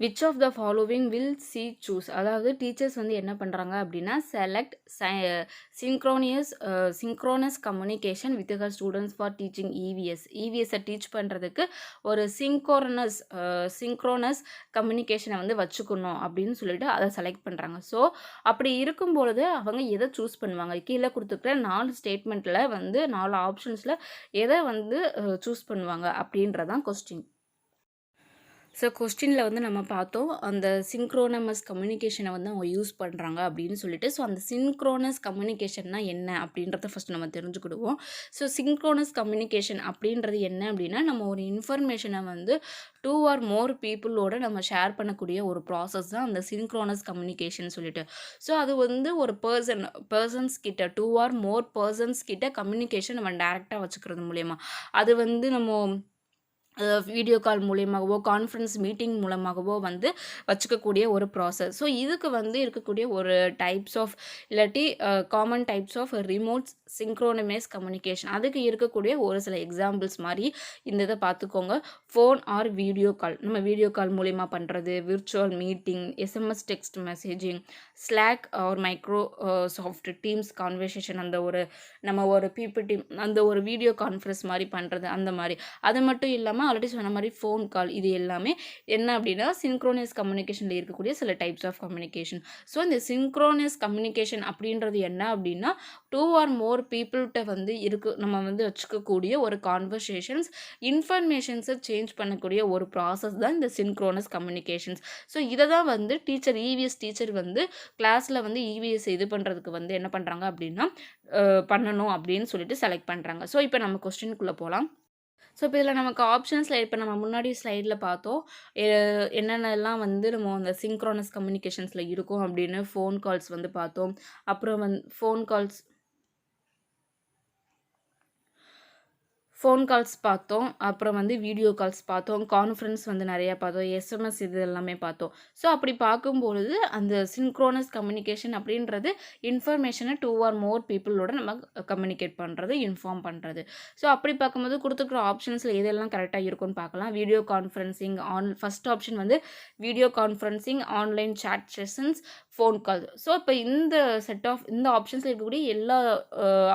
Which of the following will she choose, அதாவது டீச்சர்ஸ் வந்து என்ன பண்ணுறாங்க அப்படின்னா select synchronous communication with her students for teaching இவிஎஸ்ஸை டீச் பண்ணுறதுக்கு ஒரு சிங்க்ரோனஸ் கம்யூனிகேஷனை வந்து வச்சுக்கணும் அப்படின்னு சொல்லிட்டு அதை செலக்ட் பண்ணுறாங்க. ஸோ அப்படி இருக்கும் பொழுது அவங்க எதை சூஸ் பண்ணுவாங்க, கீழே கொடுத்துருக்குற 4 ஸ்டேட்மெண்ட்டில் வந்து 4 ஆப்ஷன்ஸில் எதை வந்து சூஸ் பண்ணுவாங்க அப்படின்றதான் கொஸ்டின். ஸோ கொஸ்டினில் வந்து நம்ம பார்த்தோம் அந்த சிங்க்ரோனமஸ் கம்யூனிகேஷனை வந்து அவங்க யூஸ் பண்ணுறாங்க அப்படின்னு சொல்லிட்டு. ஸோ அந்த சிங்க்ரோனஸ் கம்யூனிகேஷன்னா என்ன அப்படின்றத ஃபஸ்ட் நம்ம தெரிஞ்சுக்கிடுவோம். ஸோ சிங்க்ரோனஸ் கம்யூனிகேஷன் அப்படின்றது என்ன அப்படின்னா, நம்ம ஒரு இன்ஃபர்மேஷனை வந்து 2 or more பீப்புளோட நம்ம ஷேர் பண்ணக்கூடிய ஒரு ப்ராசஸ் தான் அந்த சிங்க்ரோனஸ் கம்யூனிகேஷன் சொல்லிட்டு. ஸோ அது வந்து ஒரு பர்சன்ஸ் கிட்ட 2 or more பர்சன்ஸ் கிட்ட கம்யூனிகேஷன் நம்ம டேரெக்டாக வச்சுக்கிறது மூலயமா, அது வந்து நம்ம வீடியோ கால் மூலியமாகவோ கான்ஃபரன்ஸ் மீட்டிங் மூலமாகவோ வந்து வச்சுக்கக்கூடிய ஒரு ப்ராசஸ். ஸோ இதுக்கு வந்து இருக்கக்கூடிய ஒரு டைப்ஸ் ஆஃப் இல்லாட்டி common types of remote synchronise communication, அதுக்கு இருக்கக்கூடிய ஒரு சில எக்ஸாம்பிள்ஸ் மாதிரி இந்த இதை பார்த்துக்கோங்க. ஃபோன் ஆர் வீடியோ கால், நம்ம வீடியோ கால் மூலிமா பண்ணுறது, virtual meeting, SMS text messaging, Slack or Microsoft teams conversation, அந்த ஒரு நம்ம ஒரு பிபிடி அந்த ஒரு வீடியோ கான்ஃபரன்ஸ் மாதிரி பண்ணுறது அந்த மாதிரி. அது மட்டும் இல்லாமல் ஆல்ரெடி சொன்ன மாதிரி ஃபோன் கால், இது எல்லாமே என்ன அப்படின்னா சிங்க்ரோனஸ் கம்யூனிகேஷனில் இருக்கக்கூடிய சில டைப்ஸ் ஆஃப் கம்யூனிகேஷன். ஸோ இந்த சிங்க்ரோனஸ் கம்யூனிகேஷன் அப்படின்றது என்ன அப்படின்னா 2 or more பீப்புள்கிட்ட வந்து நம்ம வந்து வச்சுக்கக்கூடிய ஒரு கான்வர்சேஷன்ஸ், இன்ஃபர்மேஷன்ஸை சேஞ்ச் பண்ணக்கூடிய ஒரு ப்ராசஸ் தான் இந்த சிங்க்ரோனஸ் கம்யூனிகேஷன்ஸ். ஸோ இதை தான் வந்து இவிஎஸ் டீச்சர் வந்து கிளாஸில் வந்து இவிஎஸ் இது பண்ணுறதுக்கு வந்து என்ன பண்ணுறாங்க அப்படின்னா பண்ணணும் அப்படின்னு சொல்லிட்டு செலக்ட் பண்ணுறாங்க. ஸோ இப்போ நம்ம கொஸ்டினுக்குள்ளே போகலாம். ஸோ இப்போ இதில் நமக்கு ஆப்ஷன்ஸில் இப்போ நம்ம முன்னாடி ஸ்லைடில் பார்த்தோம் என்னென்னலாம் வந்து நம்ம அந்த சிங்க்ரோனஸ் கம்யூனிகேஷன்ஸில் இருக்கும் அப்படின்னு. ஃபோன் கால்ஸ் வந்து பார்த்தோம், அப்புறம் ஃபோன் கால்ஸ் பார்த்தோம், அப்புறம் வந்து வீடியோ கால்ஸ் பார்த்தோம், கான்ஃபரன்ஸ் வந்து நிறையா பார்த்தோம், எஸ்எம்எஸ் இது எல்லாமே பார்த்தோம். ஸோ அப்படி பார்க்கும்பொழுது அந்த சிங்க்ரோனஸ் கம்யூனிகேஷன் அப்படின்றது இன்ஃபர்மேஷனை 2 or more பீப்புளோட நம்ம கம்யூனிகேட் பண்ணுறது, இன்ஃபார்ம் பண்ணுறது. ஸோ அப்படி பார்க்கும்போது கொடுத்துருக்குற ஆப்ஷன்ஸில் எதெல்லாம் கரெக்டாக இருக்கும்னு பார்க்கலாம். வீடியோ கான்ஃபரன்சிங் ஃபஸ்ட் ஆப்ஷன் வந்து video conferencing, online chat sessions, phone call. So இப்போ இந்த ஆப்ஷன்ஸில் இருக்கக்கூடிய எல்லா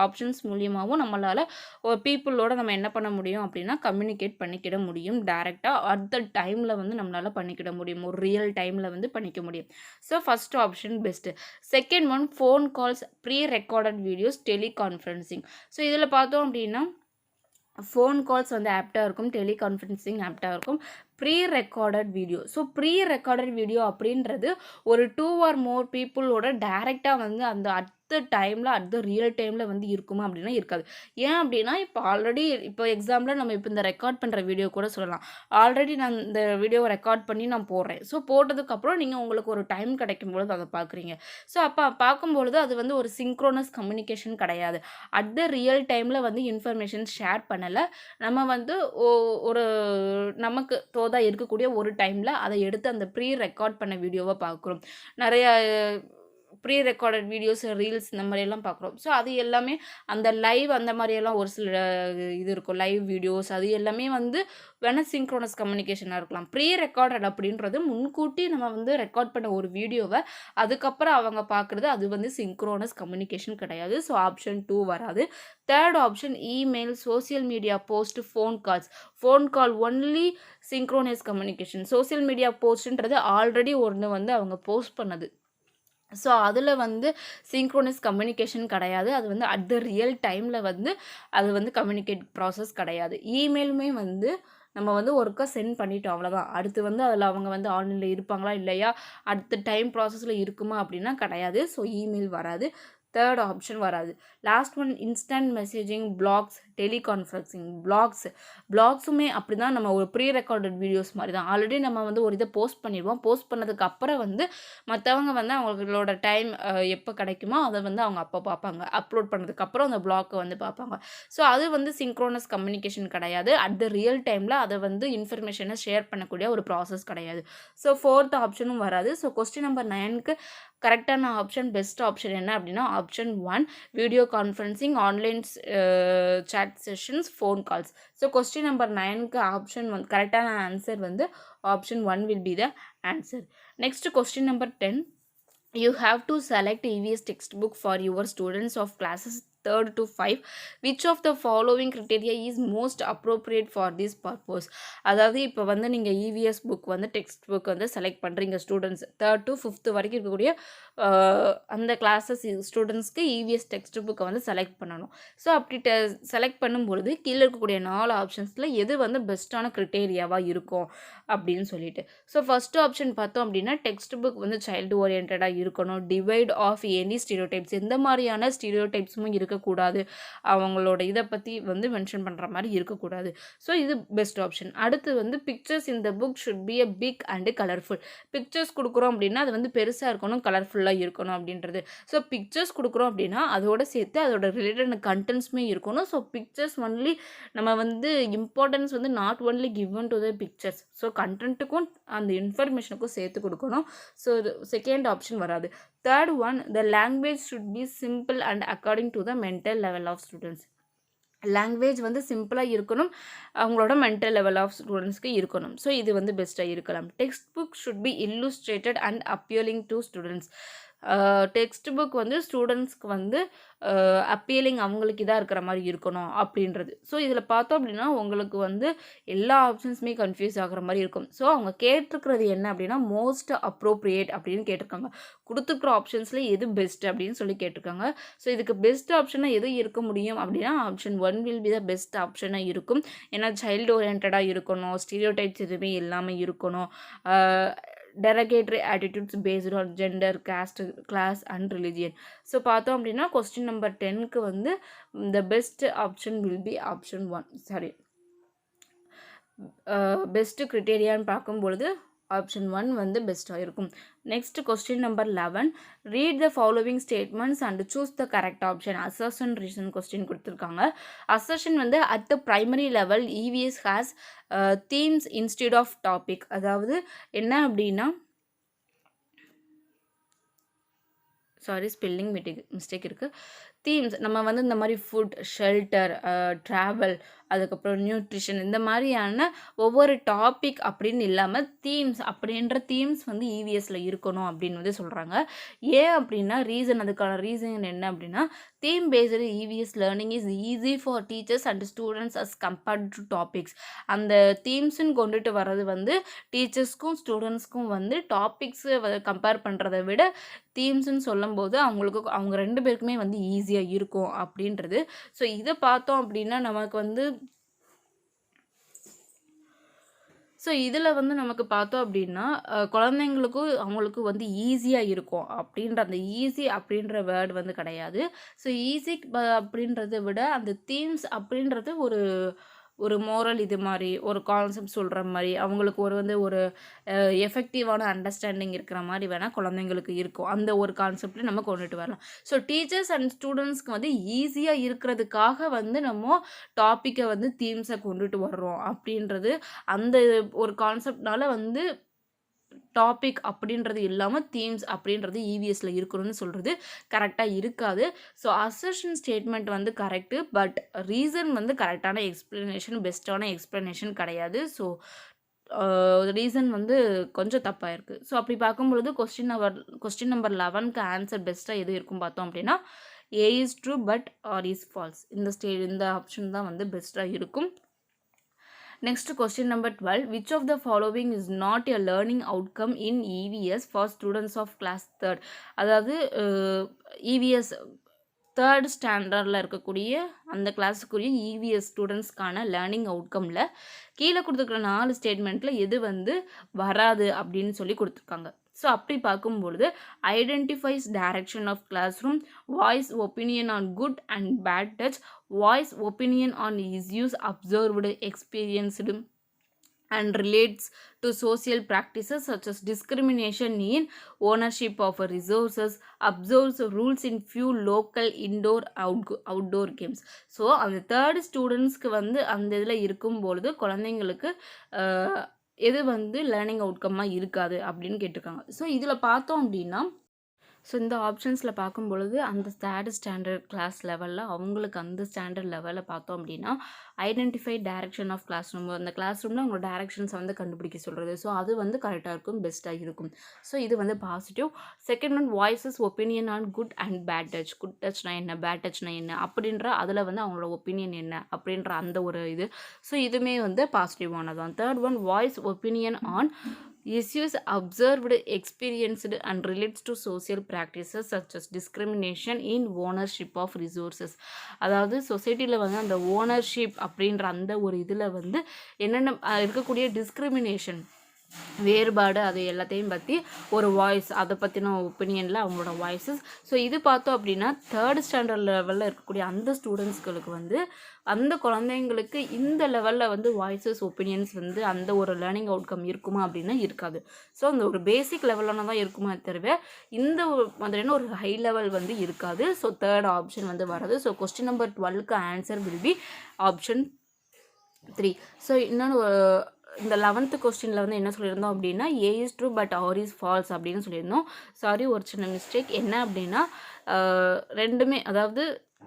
ஆப்ஷன்ஸ் மூலியமாகவும் நம்மளால் ஒரு பீப்புளோட நம்ம என்ன பண்ண முடியும் அப்படின்னா கம்யூனிகேட் பண்ணிக்கிட முடியும். டைரெக்டாக அட் த டைமில் வந்து நம்மளால் பண்ணிக்கிட முடியும், ஒரு ரியல் டைமில் வந்து பண்ணிக்க முடியும். So first option best. Second one phone calls, pre recorded videos, teleconferencing. So இதில் பார்த்தோம் அப்படின்னா ஃபோன் கால்ஸ் வந்து ஆப்டாக இருக்கும், டெலிகான்ஃபரன்சிங் ஆப்டாக இருக்கும், pre recorded video. So pre recorded video அப்படின்றது ஒரு 2 or more பீப்புளோட டைரெக்டாக வந்து அந்த அட் த ரியல் டைமில் வந்து இருக்குமா அப்படின்னா இருக்காது. ஏன் அப்படின்னா இப்போ எக்ஸாம்பிளாக நம்ம இப்போ இந்த ரெக்கார்ட் பண்ணுற வீடியோ கூட சொல்லலாம். ஆல்ரெடி நான் இந்த வீடியோவை ரெக்கார்ட் பண்ணி நான் போடுறேன். ஸோ போட்டதுக்கப்புறம் நீங்கள் உங்களுக்கு ஒரு டைம் கிடைக்கும் பொழுது அதை பார்க்குறீங்க. ஸோ அப்போ பார்க்கும்பொழுது அது வந்து ஒரு சிங்க்ரோனஸ் கம்யூனிகேஷன் கிடையாது. அட் த ரியல் டைமில் வந்து இன்ஃபர்மேஷன் ஷேர் பண்ணலை. நம்ம வந்து ஒரு நமக்கு தோதாக இருக்கக்கூடிய ஒரு டைமில் அதை எடுத்து அந்த ப்ரீ ரெக்கார்ட் பண்ண வீடியோவை பார்க்குறோம். நிறையா ப்ரீ ரெக்கார்டட் வீடியோஸ், ரீல்ஸ் இந்த மாதிரியெல்லாம் பார்க்குறோம். ஸோ அது எல்லாமே அந்த லைவ் அந்த மாதிரியெல்லாம் ஒரு சில இது இருக்கும், லைவ் வீடியோஸ், அது எல்லாமே வந்து வேணால் சிங்க்ரோனஸ் கம்யூனிகேஷனாக இருக்கலாம். ப்ரீ ரெக்கார்டட் அப்படின்றது முன்கூட்டி நம்ம வந்து ரெக்கார்ட் பண்ண ஒரு வீடியோவை அதுக்கப்புறம் அவங்க பார்க்குறது, அது வந்து சிங்க்ரோனஸ் கம்யூனிகேஷன் கிடையாது. ஸோ ஆப்ஷன் 2 வராது. Third option email, social media post, phone call only synchronous communication. Social media போஸ்ட்ன்றது ஆல்ரெடி ஒன்று வந்து அவங்க போஸ்ட் பண்ணது. ஸோ அதில் வந்து சிங்க்ரோனஸ் கம்யூனிகேஷன் கிடையாது. அது வந்து அட் த ரியல் டைமில் வந்து அது வந்து கம்யூனிகேட் ப்ராசஸ் கிடையாது. இமெயிலுமே வந்து நம்ம வந்து ஒருக்கா சென்ட் பண்ணிட்டோம், அவ்வளோதான். அடுத்து வந்து அதில் அவங்க வந்து ஆன்லைனில் இருப்பாங்களா இல்லையா, அடுத்த டைம் ப்ராசஸில் இருக்குமா அப்படின்னா கிடையாது. ஸோ இமெயில் வராது. தேர்ட் ஆப்ஷன் வராது. Last one instant messaging, blogs, teleconferencing. பிளாக்ஸுமே அப்படி தான், நம்ம ஒரு ப்ரீ ரெக்கார்டட் வீடியோஸ் மாதிரி தான். ஆல்ரெடி நம்ம வந்து ஒரு இதை போஸ்ட் பண்ணிடுவோம். போஸ்ட் பண்ணதுக்கு அப்புறம் வந்து மற்றவங்க வந்து அவங்களோட டைம் எப்போ கிடைக்குமோ அதை வந்து அவங்க அப்போ பார்ப்பாங்க. அப்லோட் பண்ணதுக்கப்புறம் அந்த பிளாக்கை வந்து பார்ப்பாங்க. ஸோ அது வந்து சிங்க்ரோனஸ் கம்யூனிகேஷன் கிடையாது. அட் த ரியல் டைமில் அதை வந்து இன்ஃபர்மேஷனை ஷேர் பண்ணக்கூடிய ஒரு ப்ராசஸ் கிடையாது. ஸோ ஃபோர்த் ஆப்ஷனும் வராது. ஸோ கொஸ்டின் நம்பர் 9க்கு கரெக்டான ஆப்ஷன், பெஸ்ட் ஆப்ஷன் என்ன அப்படின்னா option 1 video conferencing, online chat chat sessions, phone calls. So question number 9க்கு ஆப்ஷன் கரெக்டான ஆன்சர் வந்து option 1 will be the answer. Next question number 10. You have to select EVS textbook for your students of classes 3rd to 5. Which of the following criteria is most appropriate for this purpose? அதாவது இப்போ வந்து நீங்கள் EVS புக் வந்து டெக்ஸ்ட் புக் வந்து செலக்ட் பண்ணுறீங்க ஸ்டூடெண்ட்ஸ் 3rd to 5th வரைக்கும் இருக்கக்கூடிய அந்த கிளாஸஸ் ஸ்டூடெண்ட்ஸ்க்கு EVS டெக்ஸ்ட் புக்கை வந்து செலக்ட் பண்ணணும். ஸோ அப்படி செலக்ட் பண்ணும்பொழுது கீழே இருக்கக்கூடிய 4 ஆப்ஷன்ஸில் எது வந்து பெஸ்ட்டான க்ரிட்டேரியாவாக இருக்கும் அப்படின்னு சொல்லிட்டு. ஸோ ஃபஸ்ட்டு ஆப்ஷன் பார்த்தோம் அப்படின்னா டெக்ஸ்ட் புக் வந்து சைல்டு ஓரியன்டாக இருக்கணும். டிவைட் ஆஃப் எனி ஸ்டீரியோடைப்ஸ், எந்த மாதிரியான ஸ்டீரியோடைப்ஸும் இருக்கக்கூடாது. அவங்களோட இதை பற்றி வந்து மென்ஷன் பண்ணுற மாதிரி இருக்கக்கூடாது. ஸோ இது பெஸ்ட் ஆப்ஷன். அடுத்து வந்து பிக்சர்ஸ் இந்த book should be a big and colourful. Pictures கொடுக்குறோம் அப்படின்னா அது வந்து பெருசாக இருக்கணும், கலர்ஃபுல்லாக இருக்கணும் அப்படின்றது. ஸோ பிக்சர்ஸ் கொடுக்குறோம் அப்படின்னா அதோட சேர்த்து அதோட ரிலேட்டட் கண்டென்ட்ஸுமே இருக்கணும். ஸோ பிக்சர்ஸ் ஒன்லி நம்ம வந்து இம்பார்ட்டன்ஸ் வந்து not only given to the pictures, so கண்டென்ட்டுக்கும் அந்த இன்ஃபர்மேஷனுக்கும் சேர்த்து கொடுக்கணும். ஸோ செகண்ட் ஆப்ஷன் வராது. Third one, the language should be simple and according to the mental level of students. Language வந்து சிம்பிளாக இருக்கணும், அவங்களோட மென்டல் லெவல் ஆஃப் ஸ்டூடெண்ட்ஸ்க்கு இருக்கணும். ஸோ இது வந்து பெஸ்ட்டாக இருக்கலாம். Text book should B illustrated and appealing to students. Text book வந்து ஸ்டூடெண்ட்ஸ்க்கு வந்து அப்பீலிங், அவங்களுக்கு இதாக இருக்கிற மாதிரி இருக்கணும் அப்படின்றது. ஸோ இதில் பார்த்தோம் அப்படின்னா உங்களுக்கு வந்து எல்லா ஆப்ஷன்ஸுமே கன்ஃபியூஸ் ஆகிற மாதிரி இருக்கும். ஸோ அவங்க கேட்டிருக்கிறது என்ன அப்படின்னா மோஸ்ட் அப்ரோப்ரியேட் அப்படின்னு கேட்டிருக்காங்க. கொடுத்துருக்குற ஆப்ஷன்ஸில் எது பெஸ்ட் அப்படின்னு சொல்லி கேட்டிருக்காங்க. ஸோ இதுக்கு பெஸ்ட் ஆப்ஷனாக எது இருக்க முடியும் அப்படின்னா option 1 will be the best ஆப்ஷனாக இருக்கும். ஏன்னா சைல்டு ஓரியன்டாக இருக்கணும், ஸ்டீரியோடைப்ஸ் எதுவுமே இல்லாமல் இருக்கணும், derogatory attitudes based on gender, caste, class and religion. So பார்த்தோம் அப்படின்னா கொஸ்டின் நம்பர் 10க்கு வந்து the best option will be option 1. Sorry, best க்ரிட்டேரியான்னு பார்க்கும்பொழுது ஆப்ஷன் 1 வந்து பெஸ்ட்டாக இருக்கும். Next question number 11. Read the following statements and choose the correct option. Assertion reason question கொடுத்துருக்காங்க. அசர்ஷன் வந்து at the primary level EVS has themes instead of topic. அதாவது என்ன அப்படின்னா, சாரி ஸ்பெல்லிங் மிஸ்டேக் இருக்குது. தீம்ஸ் நம்ம வந்து இந்த மாதிரி ஃபுட், ஷெல்டர், ட்ராவல், அதுக்கப்புறம் நியூட்ரிஷன், இந்த மாதிரியான ஒவ்வொரு டாபிக் அப்படின்னு இல்லாமல் தீம்ஸ் அப்படின்ற தீம்ஸ் வந்து EVSல இருக்கணும் அப்படின்னு வந்து சொல்கிறாங்க. ஏன் அப்படின்னா ரீசன், அதுக்கான ரீசன் என்ன அப்படின்னா theme based EVS learning is easy for teachers and students as compared to topics. அந்த தீம்ஸுன்னு கொண்டுட்டு வர்றது வந்து டீச்சர்ஸ்க்கும் ஸ்டூடெண்ட்ஸ்க்கும் வந்து டாபிக்ஸை கம்பேர் பண்ணுறதை விட தீம்ஸ்ன்னு சொல்லும்போது அவங்க 2 பேருக்குமே வந்து ஈஸியாக இருக்கும் அப்படின்றது. ஸோ இதை பார்த்தோம் அப்படின்னா நமக்கு வந்து இதில் வந்து நமக்கு பார்த்தோம் அப்படின்னா குழந்தைங்களுக்கும் அவங்களுக்கும் வந்து ஈஸியாக இருக்கும் அப்படின்ற அந்த ஈஸி அப்படின்ற வேர்டு வந்து கிடையாது. ஸோ ஈஸி அப்படின்றத விட அந்த தீம்ஸ் அப்படின்றது ஒரு மோரல், இது மாதிரி ஒரு கான்செப்ட் சொல்கிற மாதிரி அவங்களுக்கு ஒரு எஃபெக்டிவான அண்டர்ஸ்டாண்டிங் இருக்கிற மாதிரி வேணால் குழந்தைங்களுக்கு இருக்கும். அந்த ஒரு கான்செப்டில் நம்ம கொண்டுட்டு வரலாம். ஸோ டீச்சர்ஸ் அண்ட் ஸ்டூடெண்ட்ஸ்க்கு வந்து ஈஸியாக இருக்கிறதுக்காக வந்து நம்ம டாப்பிக்கை வந்து தீம்ஸை கொண்டுட்டு வர்றோம் அப்படின்றது அந்த ஒரு கான்செப்ட்னால வந்து டாபிக் அப்படின்றது இல்லாமல் தீம்ஸ் அப்படின்றது EVSல இருக்கணும்னு சொல்கிறது கரெக்டாக இருக்காது. ஸோ அசர்ஷன் ஸ்டேட்மெண்ட் வந்து கரெக்டு, பட் ரீசன் வந்து கரெக்டான எக்ஸ்ப்ளனேஷன், பெஸ்ட்டான எக்ஸ்ப்ளனேஷன் கிடையாது. ஸோ ரீசன் வந்து கொஞ்சம் தப்பாக இருக்குது. ஸோ அப்படி பார்க்கும்பொழுது கொஸ்டின் நம்பர் 11க்கு ஆன்சர் பெஸ்ட்டாக எது இருக்கும் பார்த்தோம் அப்படின்னா A is true but R is false. இந்த ஆப்ஷன் தான் வந்து பெஸ்ட்டாக இருக்கும். Next question number 12. Which of the following is not a learning outcome in EVS for students of class 3rd? அதாவது EVS 3rd ஸ்டாண்டர்டில் இருக்கக்கூடிய அந்த கிளாஸுக்குரிய EVS ஸ்டூடெண்ட்ஸ்க்கான லேர்னிங் அவுட்கமில் கீழே கொடுத்துருக்குற 4 ஸ்டேட்மெண்ட்டில் எது வந்து வராது அப்படின்னு சொல்லி கொடுத்துருக்காங்க. ஸோ அப்படி பார்க்கும்பொழுது identifies direction of classroom, voice opinion on good and bad touch, voice opinion on issues observed experienced and relates to social practices such as discrimination in ownership of resources, observes rules in few local indoor outdoor games. So அந்த 3rd ஸ்டூடெண்ட்ஸ்க்கு வந்து அந்த இதில் இருக்கும்பொழுது குழந்தைங்களுக்கு எது வந்து லேர்னிங் அவுட்கம்மாக இருக்காது அப்படின்னு கேட்டிருக்காங்க. ஸோ இதில் பார்த்தோம் அப்படின்னா ஸோ இந்த ஆப்ஷன்ஸில் பார்க்கும் பொழுது அந்த தேர்ட் ஸ்டாண்டர்ட் கிளாஸ் லெவலில் அவங்களுக்கு அந்த ஸ்டாண்டர்ட் லெவலில் பார்த்தோம் அப்படின்னா identify direction of classroom, அந்த கிளாஸ் ரூமில் அவங்களோட டைரக்ஷன்ஸை வந்து கண்டுபிடிக்க சொல்கிறது. ஸோ அது வந்து கரெக்டாக இருக்கும், பெஸ்ட்டாக இருக்கும். ஸோ இது வந்து positive. Second one voices opinion on good and bad touch. Good டச்னா என்ன, பேட் டச்னா என்ன அப்படின்ற அதில் வந்து அவங்களோட ஒப்பீனியன் என்ன அப்படின்ற அந்த ஒரு இது. ஸோ இதுவுமே வந்து பாசிட்டிவானதான். Third one voice opinion on issues observed, experienced and relates to social practices such as discrimination in ownership of resources. அதாவது சொசைட்டியில் வந்து அந்த ஓனர்ஷிப் அப்படின்ற அந்த ஒரு இதில் வந்து என்னென்ன இருக்கக்கூடிய டிஸ்கிரிமினேஷன், வேறுபாடு, அது எல்லாத்தையும் பற்றி ஒரு வாய்ஸ், அதை பற்றின ஒப்பீனியனில் அவங்களோட வாய்ஸஸ். ஸோ இது பார்த்தோம் அப்படின்னா தேர்ட் ஸ்டாண்டர்ட் லெவலில் இருக்கக்கூடிய அந்த ஸ்டூடெண்ட்ஸ்களுக்கு வந்து அந்த குழந்தைங்களுக்கு இந்த லெவலில் வந்து வாய்ஸஸ் ஒப்பீனியன்ஸ் வந்து அந்த ஒரு லேர்னிங் அவுட்கம் இருக்குமா அப்படின்னா இருக்காது. ஸோ அந்த ஒரு பேசிக் லெவலான தான் இருக்குமா தவிர இந்த மாதிரியான ஒரு ஹை லெவல் வந்து இருக்காது. ஸோ தேர்ட் ஆப்ஷன் வந்து வராது. ஸோ கொஸ்டின் நம்பர் 12க்கு answer will be option 3. So இன்னொன்று இந்த 11th கொஸ்டினில் வந்து என்ன சொல்லியிருந்தோம் அப்படின்னா A is true but R is false அப்படின்னு சொல்லியிருந்தோம். சாரி, ஒரு சின்ன மிஸ்டேக். என்ன அப்படின்னா ரெண்டுமே, அதாவது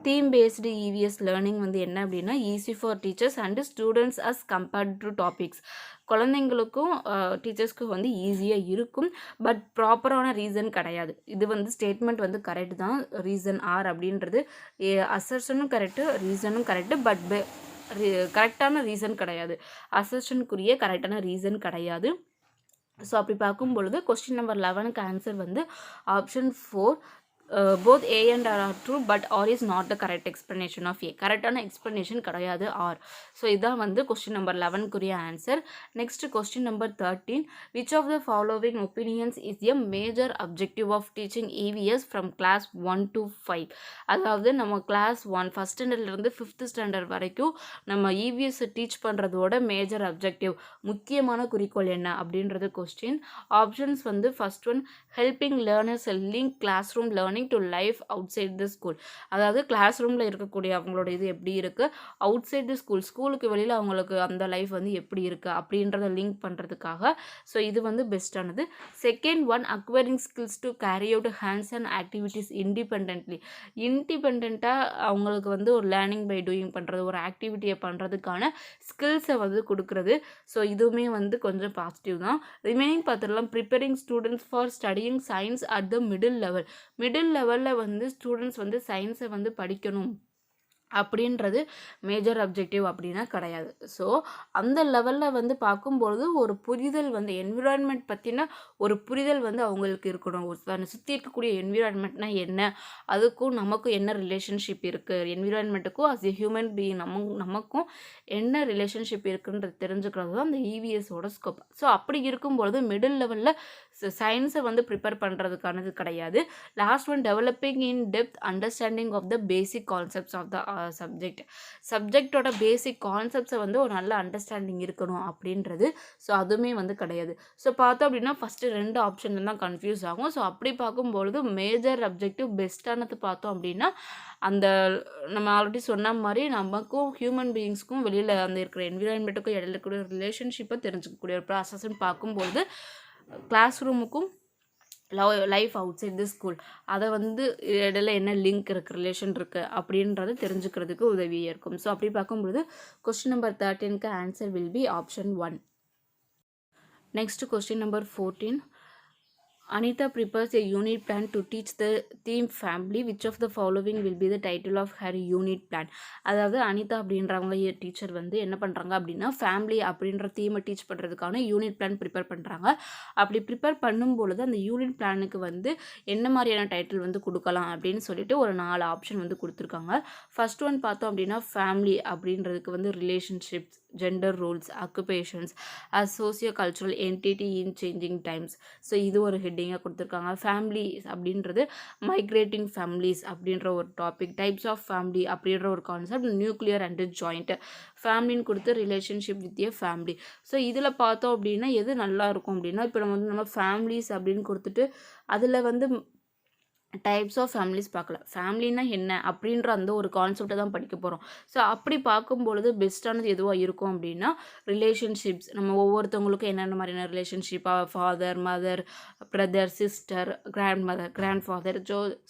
தீம் பேஸ்டு இவிஎஸ் லேர்னிங் வந்து என்ன அப்படின்னா easy for teachers and students as compared to topics. குழந்தைங்களுக்கும் டீச்சர்ஸ்க்கும் வந்து ஈஸியாக இருக்கும், பட் ப்ராப்பரான ரீசன் கிடையாது. இது வந்து ஸ்டேட்மெண்ட் வந்து கரெக்ட் தான், ரீசன் ஆர் அப்படின்றது அசர்ஷனும் கரெக்டு, ரீசனும் கரெக்டு, பட் கரெக்டான ரீசன் கிடையாது. அசர்ஷனுக்குரிய கரெக்டான ரீசன் கிடையாது. ஸோ அப்படி பார்க்கும் பொழுது கொஸ்டின் நம்பர் 11க்கு ஆன்சர் வந்து option 4. both A and R are true but R is not the correct explanation of A. கரெக்டான எக்ஸ்ப்ளனேஷன் கிடையாது R. ஸோ இதான் வந்து கொஸ்டின் நம்பர் 11க்குரிய answer. Next question number 13. which of the following opinions is a major objective of teaching EVS from class 1 to 5? அதாவது நம்ம கிளாஸ் 1 ஃபஸ்ட் ஸ்டாண்டர்ட்லேருந்து 5th ஸ்டாண்டர்ட் வரைக்கும் நம்ம EVS டீச் பண்ணுறதோட மேஜர் அப்ஜெக்டிவ், முக்கியமான குறிக்கோள் என்ன அப்படின்றது கொஸ்டின். ஆப்ஷன்ஸ் வந்து first one helping learners link classroom learning to life outside the school. அதாவது கிளாஸ் ரூமில் இருக்கக்கூடிய அவங்களோட இது எப்படி இருக்குது, அவுட் சைட் த ஸ்கூல், ஸ்கூலுக்கு வெளியில் அவங்களுக்கு அந்த லைஃப் வந்து எப்படி இருக்குது அப்படின்றத லிங்க் பண்ணுறதுக்காக. ஸோ இது வந்து பெஸ்ட்டானது. Second one acquiring skills to carry out hands and activities இண்டிபெண்ட்டாக அவங்களுக்கு வந்து ஒரு லேர்னிங் பை டூயிங் பண்ணுறது, ஒரு ஆக்டிவிட்டியை பண்ணுறதுக்கான ஸ்கில்ஸை வந்து கொடுக்குறது. ஸோ இதுவுமே வந்து கொஞ்சம் பாசிட்டிவ் தான். ரிமைனிங் பார்த்துடலாம். Preparing students for studying science at the middle லெவலில் வந்து ஸ்டூடெண்ட்ஸ் வந்து சயின்ஸை வந்து படிக்கணும் அப்படின்றது மேஜர் அப்ஜெக்டிவ் அப்படின்னா கிடையாது. ஸோ அந்த லெவலில் வந்து பார்க்கும்பொழுது ஒரு புரிதல் வந்து என்விரான்மெண்ட் பற்றின ஒரு புரிதல் வந்து அவங்களுக்கு இருக்கணும். சுற்றி இருக்கக்கூடிய என்விரான்மெண்ட்னா என்ன, அதுக்கும் நமக்கும் என்ன ரிலேஷன்ஷிப் இருக்குது, என்விரான்மெண்ட்டுக்கும் அஸ் எ ஹியூமன் பீயிங் நமக்கும் என்ன ரிலேஷன்ஷிப் இருக்குன்றது தெரிஞ்சுக்கிறது தான் அந்த இவிஎஸோட ஸ்கோப். ஸோ அப்படி இருக்கும்பொழுது மிடில் லெவலில் சயின்ஸை வந்து ப்ரிப்பேர் பண்ணுறதுக்கானது கிடையாது. Last one developing in depth understanding of the basic concepts of the சப்ஜெக்டோட பேசிக் கான்செப்ட்ஸை வந்து ஒரு நல்ல அண்டர்ஸ்டாண்டிங் இருக்கணும் அப்படின்றது. ஸோ அதுவுமே வந்து கிடையாது. ஸோ பார்த்தோம் அப்படின்னா ஃபஸ்ட்டு 2 ஆப்ஷன்ல தான் கன்ஃபியூஸ் ஆகும். ஸோ அப்படி பார்க்கும்பொழுது மேஜர் அப்ஜெக்டிவ் பெஸ்ட்டானது பார்த்தோம் அப்படின்னா அந்த நம்ம ஆல்ரெடி சொன்ன மாதிரி நமக்கும் ஹியூமன் பீயிங்ஸ்க்கும் வெளியில் அந்த இருக்கிற என்விரான்மெண்ட்டுக்கும் இடையில இருக்கக்கூடிய ரிலேஷன்ஷிப்பை தெரிஞ்சுக்கக்கூடிய ஒரு ப்ராசஸ்ன்னு பார்க்கும்பொழுது கிளாஸ் ரூமுக்கும் life outside the school அதை வந்து இடையில என்ன லிங்க் இருக்குது, ரிலேஷன் இருக்குது அப்படின்றத தெரிஞ்சுக்கிறதுக்கு உதவியாக இருக்கும். ஸோ அப்படி பார்க்கும்பொழுது கொஸ்டின் நம்பர் 13க்கு answer will be option 1. Next question number 14. Anita prepares a unit plan to teach the theme family. Which of the following will be the title of her unit plan? அதாவது அனிதா அப்படின்றவங்க டீச்சர் வந்து என்ன பண்ணுறாங்க அப்படின்னா ஃபேமிலி அப்படின்ற தீமை டீச் பண்ணுறதுக்கான யூனிட் பிளான் ப்ரிப்பேர் பண்ணுறாங்க. அப்படி ப்ரிப்பேர் பண்ணும்பொழுது அந்த யூனிட் பிளானுக்கு வந்து என்ன மாதிரியான டைட்டில் வந்து கொடுக்கலாம் அப்படின்னு சொல்லிட்டு ஒரு 4 ஆப்ஷன் வந்து கொடுத்துருக்காங்க. ஃபர்ஸ்ட் ஒன் பார்த்தோம் அப்படின்னா ஃபேமிலி அப்படின்றதுக்கு வந்து relationships, gender roles, occupations as socio cultural entity in changing times. So இது ஒரு ஹெட்டிங்காக கொடுத்துருக்காங்க. ஃபேமிலிஸ் அப்படின்றது மைக்ரேட்டிங் ஃபேமிலிஸ் அப்படின்ற ஒரு டாபிக், டைப்ஸ் ஆஃப் ஃபேமிலி அப்படின்ற ஒரு கான்செப்ட், நியூக்ளியர் அண்ட் ஜாயிண்ட் ஃபேமிலின்னு கொடுத்து relationship with A family. So இதில் பார்த்தோம் அப்படின்னா எது நல்லா இருக்கும் அப்படின்னா இப்போ நம்ம ஃபேமிலிஸ் அப்படின்னு கொடுத்துட்டு அதில் வந்து டைப்ஸ் ஆஃப் ஃபேமிலிஸ் பார்க்கலாம். ஃபேமிலினா என்ன அப்படின்ற அந்த ஒரு கான்செப்ட்டை தான் படிக்க போகிறோம். ஸோ அப்படி பார்க்கும்பொழுது பெஸ்ட்டானது எதுவாக இருக்கும் அப்படின்னா ரிலேஷன்ஷிப்ஸ். நம்ம ஒவ்வொருத்தவங்களுக்கும் என்னென்ன மாதிரியான relationship, father, mother, brother, sister, grandmother, grandfather,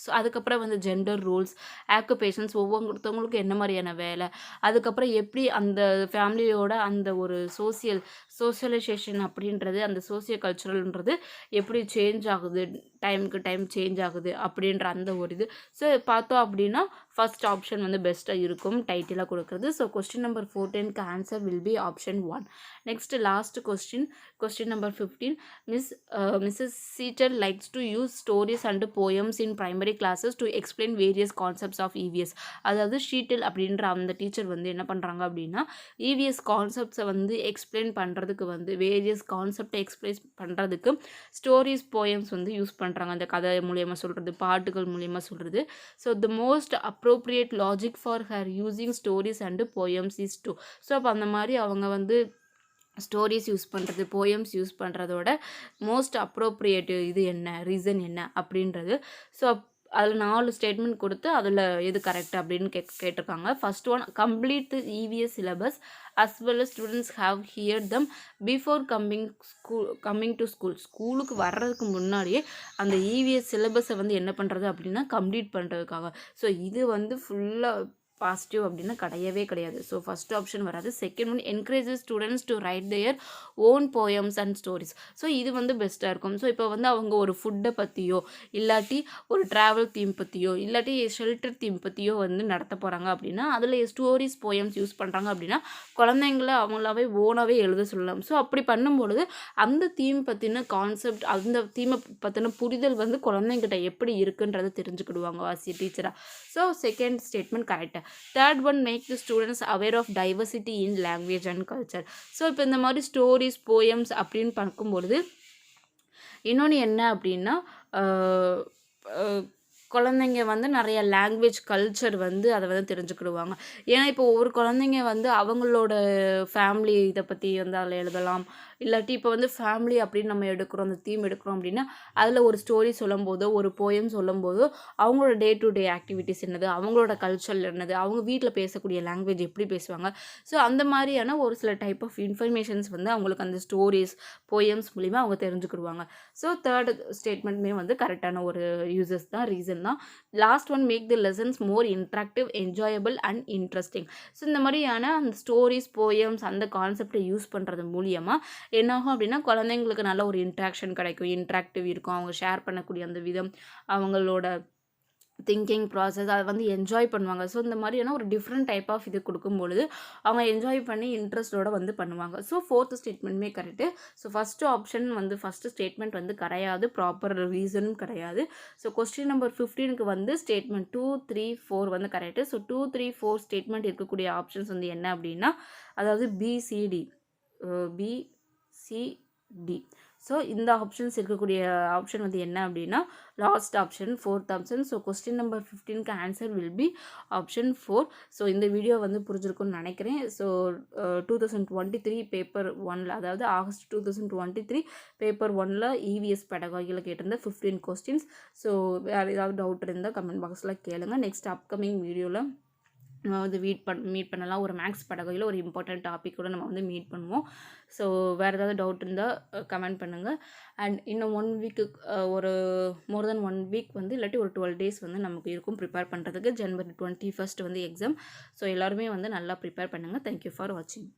so அதுக்கப்புறம் வந்து ஜெண்டர் ரூல்ஸ், ஆக்குபேஷன்ஸ், ஒவ்வொருத்தவங்களுக்கும் என்ன மாதிரியான வேலை, அதுக்கப்புறம் எப்படி அந்த ஃபேமிலியோட அந்த ஒரு சோஷியலைசேஷன் அப்படின்றது, அந்த சோசியோ கல்ச்சுரல்ன்றது எப்படி சேஞ்ச் ஆகுது, டைமுக்கு டைம் சேஞ்ச் ஆகுது அப்படின்ற அந்த ஒரு இது. ஸோ பார்த்தோம் அப்படின்னா ஃபர்ஸ்ட் ஆப்ஷன் வந்து பெஸ்ட்டாக இருக்கும் டைட்டிலாக கொடுக்குறது. ஸோ கொஸ்டின் நம்பர் 14க்கு answer will be option 1. Next last question number 15. Mrs Sita likes to use stories and poems in primary classes to explain various concepts of EVS. அதாவது ஷீட்டில் அப்படின்ற அந்த டீச்சர் வந்து என்ன பண்ணுறாங்க அப்படின்னா இவிஎஸ் கான்செப்ட்ஸை வந்து எக்ஸ்பிளைன் பண்ணுறதுக்கு வந்து வேரியஸ் கான்செப்டை எக்ஸ்பிளைன் பண்ணுறதுக்கு ஸ்டோரிஸ் போயம்ஸ் வந்து யூஸ் பண்ணுறாங்க. அந்த கதை மூலயமா சொல்கிறது, பாட்டுகள் மூலயமா சொல்கிறது. So the most appropriate logic for her using stories and poems is two. So அப்போ அந்த மாதிரி அவங்க வந்து ஸ்டோரிஸ் யூஸ் பண்ணுறது, போயம்ஸ் யூஸ் பண்ணுறதோட மோஸ்ட் அப்ரோப்ரியேட் இது என்ன, ரீசன் என்ன அப்படின்றது. ஸோ அதில் 4 ஸ்டேட்மெண்ட் கொடுத்து அதில் எது கரெக்ட் அப்படின்னு கேட்டிருக்காங்க. First one, complete the EVS syllabus as well as students have heard them before coming to school. ஸ்கூலுக்கு வர்றதுக்கு முன்னாடியே அந்த இவிஎஸ் சிலபஸை வந்து என்ன பண்ணுறது அப்படின்னா கம்ப்ளீட் பண்ணுறதுக்காக. ஸோ இது வந்து ஃபுல்லாக பாசிட்டிவ் அப்படின்னா கிடையவே கிடையாது. ஸோ ஃபஸ்ட் ஆப்ஷன் வராது. Second one, encourages students to right their own poems and stories. So இது வந்து பெஸ்ட்டாக இருக்கும். ஸோ இப்போ வந்து அவங்க ஒரு ஃபுட்டை பற்றியோ இல்லாட்டி ஒரு ட்ராவல் தீம் பற்றியோ இல்லாட்டி ஷெல்டர் தீம் பற்றியோ வந்து நடத்த போகிறாங்க அப்படின்னா அதில் ஸ்டோரிஸ் போயம்ஸ் யூஸ் பண்ணுறாங்க அப்படின்னா குழந்தைங்கள அவங்களாவே ஓனாகவே எழுத சொல்லலாம். ஸோ அப்படி பண்ணும்பொழுது அந்த தீம் பற்றின கான்செப்ட், அந்த தீமை பற்றின புரிதல் வந்து குழந்தைங்கிட்ட எப்படி இருக்குன்றதை தெரிஞ்சுக்கிடுவாங்க ஆசிய டீச்சராக. ஸோ செகண்ட் ஸ்டேட்மெண்ட் கரெக்டாக. Third one, make the students aware of diversity in language and culture. So இப்போ இந்த மாதிரி ஸ்டோரிஸ் போயம்ஸ் அப்படின்னு பார்க்கும்பொழுது இன்னொன்று என்ன அப்படின்னா குழந்தைங்க வந்து நிறைய லாங்குவேஜ் கல்ச்சர் வந்து அதை வந்து தெரிஞ்சுக்கிடுவாங்க. ஏன்னா இப்போ ஒவ்வொரு குழந்தைங்க வந்து அவங்களோட ஃபேமிலி இதை பற்றி வந்து அதில் எழுதலாம். இல்லாட்டி இப்போ வந்து ஃபேமிலி அப்படின்னு நம்ம எடுக்கிறோம், அந்த தீம் எடுக்கிறோம் அப்படின்னா அதில் ஒரு ஸ்டோரி சொல்லும் போதோ ஒரு போயம் சொல்லும் போதோ அவங்களோட டே டு டே ஆக்டிவிட்டிஸ் என்னது, அவங்களோட கல்ச்சர் என்னது, அவங்க வீட்டில் பேசக்கூடிய லாங்குவேஜ் எப்படி பேசுவாங்க. ஸோ அந்த மாதிரியான ஒரு சில டைப் ஆஃப் இன்ஃபர்மேஷன்ஸ் வந்து அவங்களுக்கு அந்த ஸ்டோரிஸ் போயம்ஸ் மூலிமா அவங்க தெரிஞ்சுக்கிடுவாங்க. ஸோ தேர்ட் ஸ்டேட்மெண்ட்மே வந்து கரெக்டான ஒரு யூசஸ் தான், ரீசன் தான். Last one, make the lessons more interactive, enjoyable and interesting. So இந்த மாதிரியான அந்த ஸ்டோரிஸ் போயம்ஸ் அந்த கான்செப்டை யூஸ் பண்ணுறது மூலியமாக என்னாகும் அப்படின்னா குழந்தைங்களுக்கு நல்ல ஒரு இன்ட்ராக்ஷன் கிடைக்கும், இன்ட்ராக்டிவ் இருக்கும். அவங்க ஷேர் பண்ணக்கூடிய அந்த விதம், அவங்களோட திங்கிங் ப்ராசஸ் அதை வந்து என்ஜாய் பண்ணுவாங்க. ஸோ இந்த மாதிரியான ஒரு டிஃப்ரெண்ட் டைப் ஆஃப் இது கொடுக்கும்பொழுது அவங்க என்ஜாய் பண்ணி இன்ட்ரெஸ்டோடு வந்து பண்ணுவாங்க. ஸோ ஃபோர்த் ஸ்டேட்மெண்ட்டுமே கரெக்டு. ஸோ ஃபஸ்ட்டு ஆப்ஷன் வந்து ஃபஸ்ட்டு ஸ்டேட்மெண்ட் வந்து கிடையாது, ப்ராப்பர் ரீசனும் கிடையாது. ஸோ கொஸ்டின் நம்பர் 15க்கு வந்து ஸ்டேட்மெண்ட் 2, 3, 4 வந்து கரெக்டு. ஸோ 2, 3, 4 ஸ்டேட்மெண்ட் இருக்கக்கூடிய ஆப்ஷன்ஸ் வந்து என்ன அப்படின்னா அதாவது பிசிடி. ஸோ இந்த ஆப்ஷன்ஸ் இருக்கக்கூடிய ஆப்ஷன் வந்து என்ன அப்படின்னா last option, fourth option. So question number 15க்கு answer will be option 4. So இந்த வீடியோ வந்து புரிஞ்சிருக்கும்னு நினைக்கிறேன். ஸோ 2023 பேப்பர் 1ல், அதாவது ஆகஸ்ட் 2023 பேப்பர் 1ல் இவிஎஸ் பெடகாகியில் கேட்டிருந்த 15 கொஸ்டின்ஸ். ஸோ வேறு ஏதாவது டவுட் இருந்தால் கமெண்ட் பாக்ஸில் கேளுங்க. நெக்ஸ்ட் அப்கமிங் வீடியோவில் நம்ம வந்து மீட் பண்ணலாம். ஒரு மேக்ஸ் படகையில் ஒரு இம்பார்ட்டன்ட் டாபிக் கூட நம்ம வந்து மீட் பண்ணுவோம். ஸோ வேறு ஏதாவது டவுட் இருந்தால் கமெண்ட் பண்ணுங்கள். அண்ட் இன்னும் 1 வீக்கு ஒரு மோர் தென் 1 வீக் வந்து இல்லாட்டி ஒரு 12 டேஸ் வந்து நமக்கு இருக்கும் ப்ரிப்பேர் பண்ணுறதுக்கு. January 21 வந்து எக்ஸாம். ஸோ எல்லாருமே வந்து நல்லா ப்ரிப்பேர் பண்ணுங்கள். தேங்க்யூ ஃபார் வாட்சிங்.